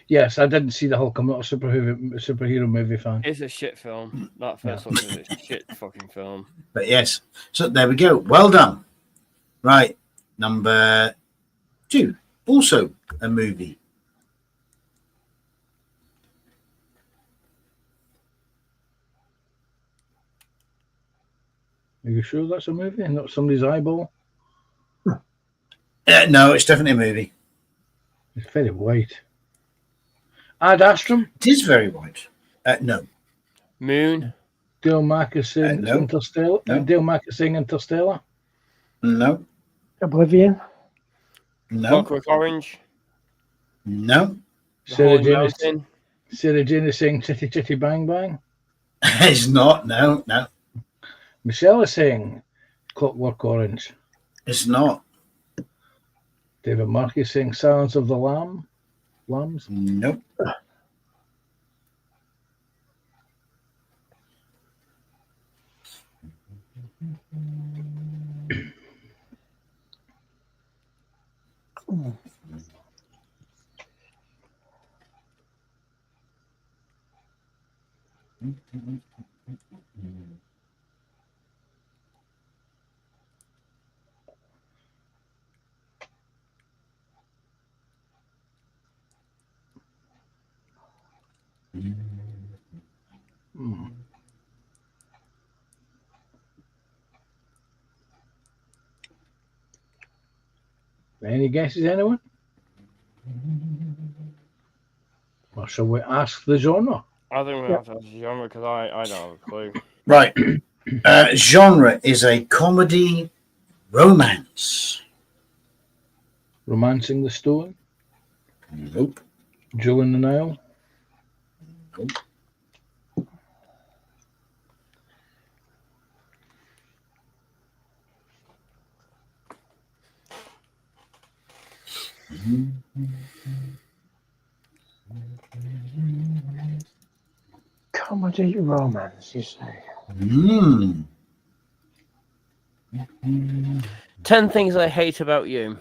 S3: Yes, I didn't see the Hulk. I'm not a superhero movie fan.
S6: It's a shit film. That first one is a shit fucking film.
S2: But yes, so there we go. Well done. Right, number 2, also a movie.
S3: Are you sure that's a movie and not somebody's eyeball?
S2: No, it's definitely a movie.
S3: It's very white. Ad Astra?
S2: It is very white. No.
S6: Moon.
S3: Dale Marcus sings
S2: No.
S3: Interstellar.
S2: No.
S3: Dale Marcus sing Interstellar.
S2: No.
S5: Oblivion.
S2: No.
S6: Clockwork Orange.
S2: No.
S6: The
S3: Sarah
S6: Holy
S3: Jane,
S6: Mountain.
S3: Sarah Jane is saying Chitty Chitty Bang Bang.
S2: It's not. No.
S3: Michelle is saying Clockwork Orange.
S2: It's not.
S3: David Markey is saying Silence of the Lambs.
S2: Nope.
S3: Any guesses, anyone? Or shall we ask the genre?
S6: I think we have to have a genre because I don't have a clue.
S2: Right. Genre is a comedy romance.
S3: Romancing the Stone?
S2: Nope.
S3: Jewel in the Nile?
S2: Nope.
S5: Comedy romance, you say?
S6: 10 Things I Hate About You.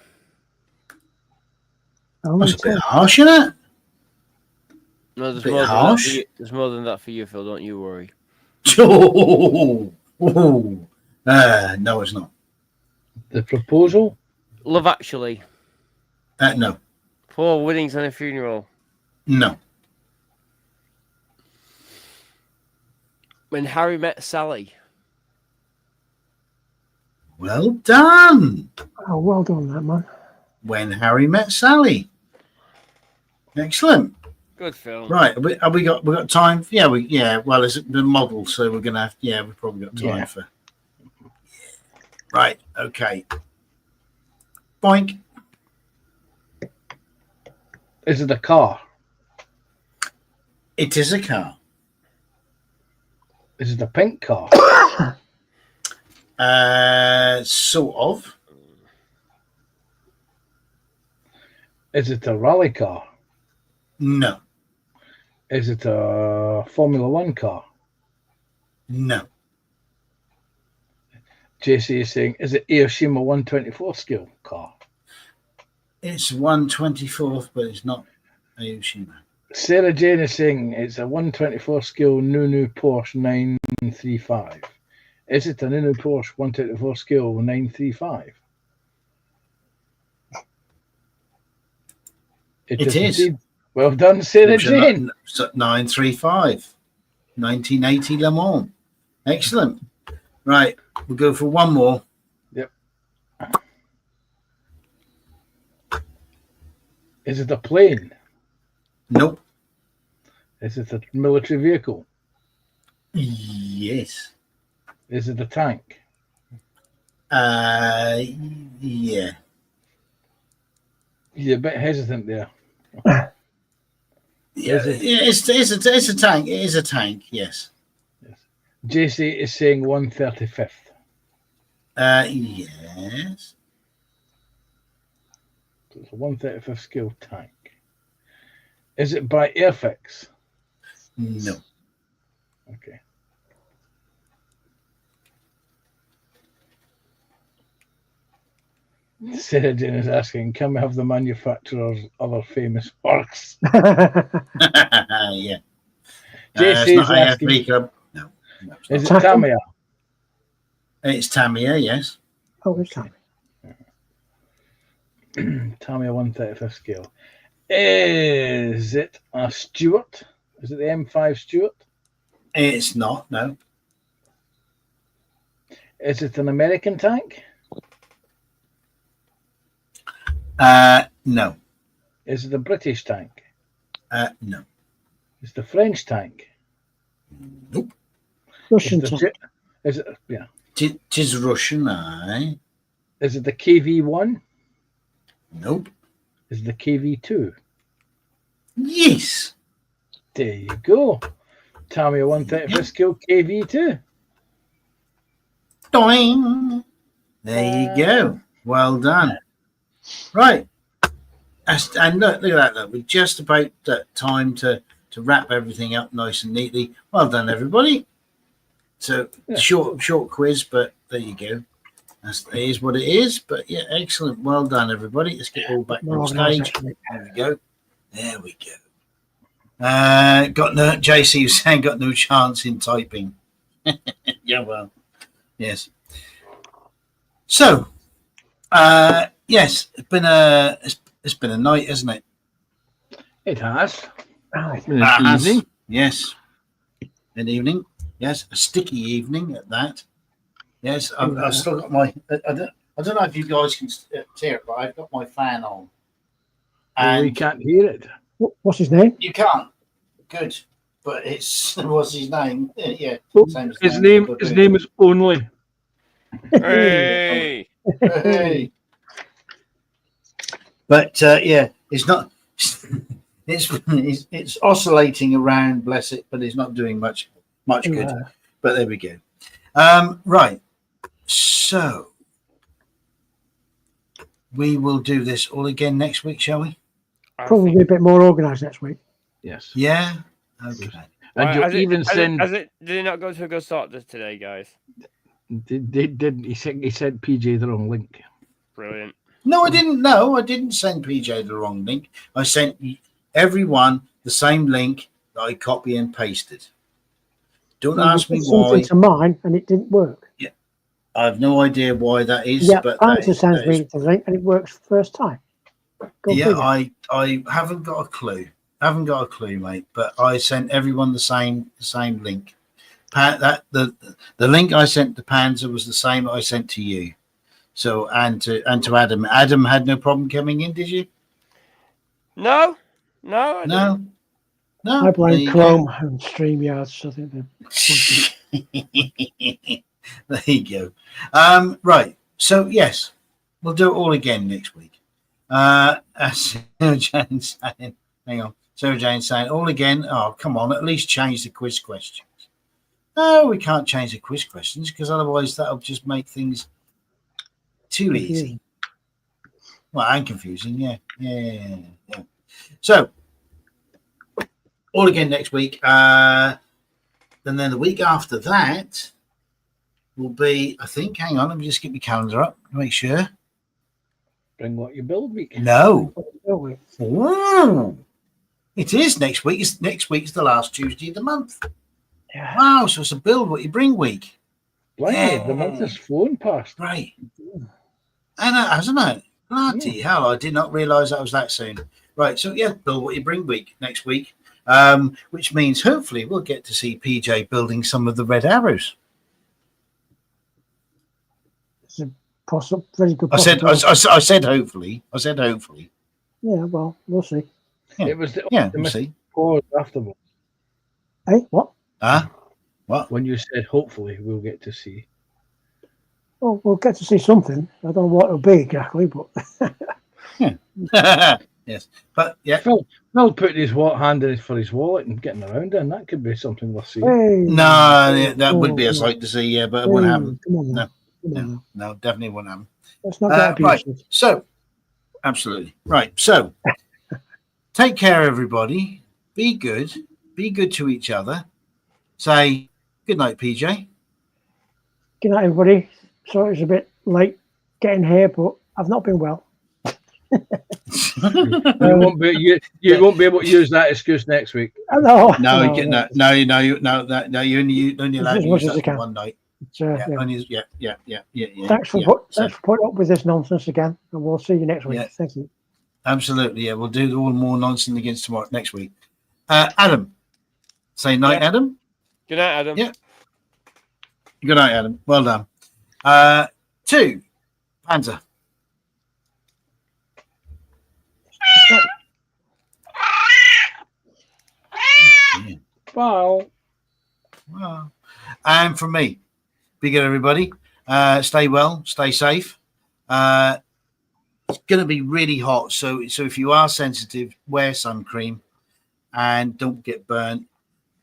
S5: Only
S2: That's a bit
S5: 10.
S2: harsh, isn't it?
S6: No, there's
S2: Bit
S6: more, than that
S2: harsh.
S6: for you. There's more than that for you, Phil. Don't you worry.
S2: No, it's not.
S3: The Proposal?
S6: Love Actually.
S2: No.
S6: 4 Weddings and a Funeral.
S2: No.
S6: When Harry Met Sally.
S2: Well done.
S5: Oh, well done, that man.
S2: When Harry Met Sally. Excellent.
S6: Good film.
S2: Right, have we got time? Yeah, well, it's the model, so we're gonna have. Yeah, we've probably got time for. Right. Okay. Boink.
S3: Is it a car?
S2: It is a car.
S3: Is it a pink car?
S2: Sort of.
S3: Is it a rally car?
S2: No.
S3: Is it a Formula One car?
S2: No.
S3: JC is saying, is it Hiroshima 124 scale car?
S2: It's 1/24th, but it's not Hiroshima.
S3: Sarah Jane is saying it's a 124 scale Nunu Porsche 935. Is it a Nunu Porsche 124 scale 935?
S2: It is.
S3: Indeed. Well done, Sarah Jane.
S2: 935. 1980 Le Mans. Excellent. Right, we'll go for one more.
S3: Is it a plane?
S2: Nope.
S3: Is it a military vehicle?
S2: Yes.
S3: Is it a tank?
S2: Yeah.
S3: You're a bit hesitant there.
S2: Yeah,
S3: Is it-
S2: it's a tank. It is a tank. Yes.
S3: JC is saying 135th.
S2: Yes.
S3: So it's a 135th scale tank. Is it by Airfix?
S2: No.
S3: Okay. Sarah Jane is asking, can we have the manufacturer's other famous works?
S2: Yeah.
S3: JC
S2: It's
S3: is
S2: not
S3: asking,
S2: AFB Club. No. It's
S3: is it
S2: not.
S3: Tamiya?
S2: It's Tamiya. Yes.
S5: Oh, it's time.
S3: Tamiya 135th scale. Is it a Stuart? Is it the M5 Stuart?
S2: It's not. No.
S3: Is it an American tank?
S2: No.
S3: Is it a British tank?
S2: No.
S3: Is it a French tank?
S2: Nope.
S5: Russian
S3: Is
S5: tank.
S3: it yeah?
S2: Tis Russian. Aye.
S3: Is it the KV1?
S2: Nope.
S3: Is it the KV2?
S2: Yes.
S3: There you go. Tamiya 135th scale KV2.
S2: Doing. There you go. Well done. Right. And look at that. Look, we're just about time to wrap everything up nice and neatly. Well done, everybody. So
S3: Yeah.
S2: short quiz, but there you go. It is what it is. But yeah, excellent. Well done, everybody. Let's get all back
S5: More
S2: on
S5: organised,
S2: stage.
S5: actually.
S2: There we go. There we go. Got no JC was saying got no chance in typing. Yeah, well, yes. So, yes, it's been a night, hasn't it?
S3: It has.
S5: Aye.
S3: Been an evening.
S2: Yes, an evening. Yes, a sticky evening at that. Yes, I've still got my. I don't know if you guys can hear it, but I've got my fan on.
S3: Well, we
S2: And
S3: can't hear it.
S5: What's his name?
S2: you can't. Good, but it's what's his name? Yeah,
S3: Oh,
S2: same as
S3: His
S2: mine.
S3: name is Only.
S6: Hey.
S2: Hey. But yeah, it's not. It's oscillating around, bless it, but it's not doing much good.
S5: Yeah.
S2: But there we go. Right. So we will do this all again next week, shall we?
S5: Probably a bit more organised next week.
S3: Yes.
S2: Yeah. Okay.
S3: And you'll even send.
S6: Did it not go to a good start today, guys?
S3: They didn't. He sent PJ the wrong link.
S6: Brilliant.
S2: No, I didn't. No, I didn't send PJ the wrong link. I sent everyone the same link that I copy and pasted. Don't ask me
S5: Something
S2: why.
S5: to mine, and it didn't work.
S2: I have no idea why that is.
S5: Yeah,
S2: but
S5: Answer
S2: that
S5: sends
S2: is-
S5: me the link, and it works first time. Go
S2: yeah,
S5: figure.
S2: I haven't got a clue. Haven't got a clue, mate. But I sent everyone the same link. The link I sent to Panzer was the same that I sent to you. So and to Adam. Adam had no problem coming in, did you?
S6: No, I didn't.
S2: No. No.
S5: I
S2: There
S5: blame
S2: you
S5: Chrome and StreamYard. So I think
S2: go. There you go. Right. So yes, we'll do it all again next week. As Sarah Jane saying, hang on. Sarah Jane saying all again. Oh, come on, at least change the quiz questions. No, we can't change the quiz questions because otherwise that'll just make things too easy. Well, and confusing, yeah. So, all again next week. And then the week after that will be, I think, hang on, let me just get my calendar up to make sure.
S3: Bring what you build week.
S2: No.
S5: don't we?
S2: Ooh. It is next week. Next week's the last Tuesday of the month.
S5: Yeah.
S2: Wow, so it's a build what you bring week.
S3: Blimey, the month is flown past.
S2: Right. And hasn't it? Bloody hell, I did not realise that was that soon. Right, so yeah, build what you bring week next week. Which means hopefully we'll get to see PJ building some of the red arrows.
S5: It's a very good.
S2: I said
S5: possibility.
S2: I said hopefully. I said hopefully.
S5: Yeah, well, we'll see.
S2: Yeah.
S3: It was the
S2: Yeah, we'll
S3: optimistic
S2: see.
S3: pause afterwards
S5: Hey, what?
S2: Huh? What?
S3: when you said hopefully we'll get to see.
S5: Well, we'll get to see something. I don't know what it'll be exactly, but
S2: Yes. But yeah.
S3: Phil putting his hand in for his wallet and getting around in. That could be something we'll see.
S5: hey,
S2: No, yeah, that
S5: oh,
S2: would be a
S5: come on.
S2: sight to see, yeah, but it wouldn't happen.
S5: Come on,
S2: No,
S5: now. Come on, now.
S2: No, definitely wouldn't happen.
S5: Let's not get
S2: Right.
S5: abusive.
S2: So, absolutely. Right. So, take care, everybody. Be good. Be good to each other. Say good night, PJ.
S5: Good night, everybody. Sorry it's a bit late getting here, but I've not been well.
S3: You won't be able to use that excuse next week.
S5: No,
S2: you only allowed
S5: As
S2: to
S5: much
S2: use
S5: as I
S2: that
S5: can.
S2: for one night.
S5: Yeah.
S2: Yeah.
S5: Thanks for putting up with this nonsense again, and we'll see you next week.
S2: Yeah.
S5: Thank you.
S2: Absolutely. Yeah, we'll do all more nonsense against tomorrow next week. Adam, say night,
S6: Yeah.
S2: Adam.
S6: Good night, Adam.
S2: Yeah. Good night, Adam. Well done. 2, Panzer.
S3: Wow.
S2: Wow. And from me, be good, everybody. Stay well, stay safe. It's going to be really hot, so if you are sensitive, wear sun cream and don't get burnt.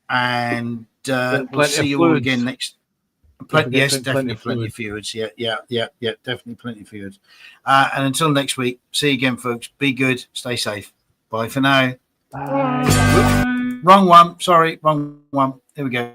S2: And we'll
S3: Plenty
S2: see
S3: of
S2: you all
S3: fluids.
S2: again next.
S3: Yes,
S2: Definitely plenty of fluids. Yeah, definitely plenty of fluids. And until next week, see you again, folks. Be good, stay safe. Bye for now.
S5: Bye.
S2: Wrong one. Sorry, wrong one. Here we go.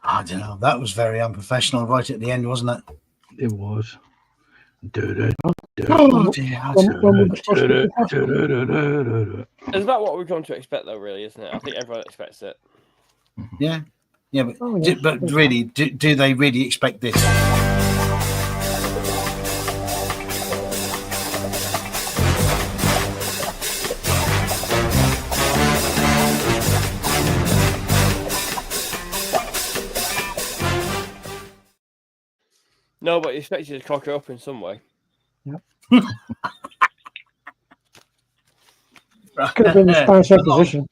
S2: I don't know. That was very unprofessional right at the end, wasn't it?
S3: It was.
S2: Oh, dear.
S5: When we were supposed to be
S6: It's about what we've come to expect, though, really, isn't it? I think everyone expects it.
S2: Yeah, but
S5: Oh, yeah.
S2: really, do they really expect this?
S6: No, but you expect you to cock it up in some way.
S5: Could have been the Spanish Inquisition.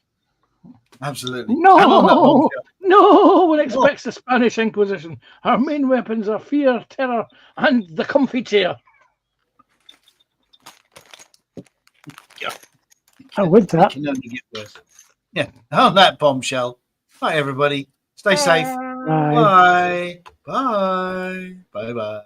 S2: Absolutely.
S3: No!
S2: And on that bombshell,
S3: No one expects the Spanish Inquisition. Our main weapons are fear, terror, and the comfy chair.
S5: And with
S2: it
S5: that,
S2: can only get worse. Yeah. On that bombshell. Bye, everybody. Stay safe.
S5: bye.
S2: Bye. Bye. Bye.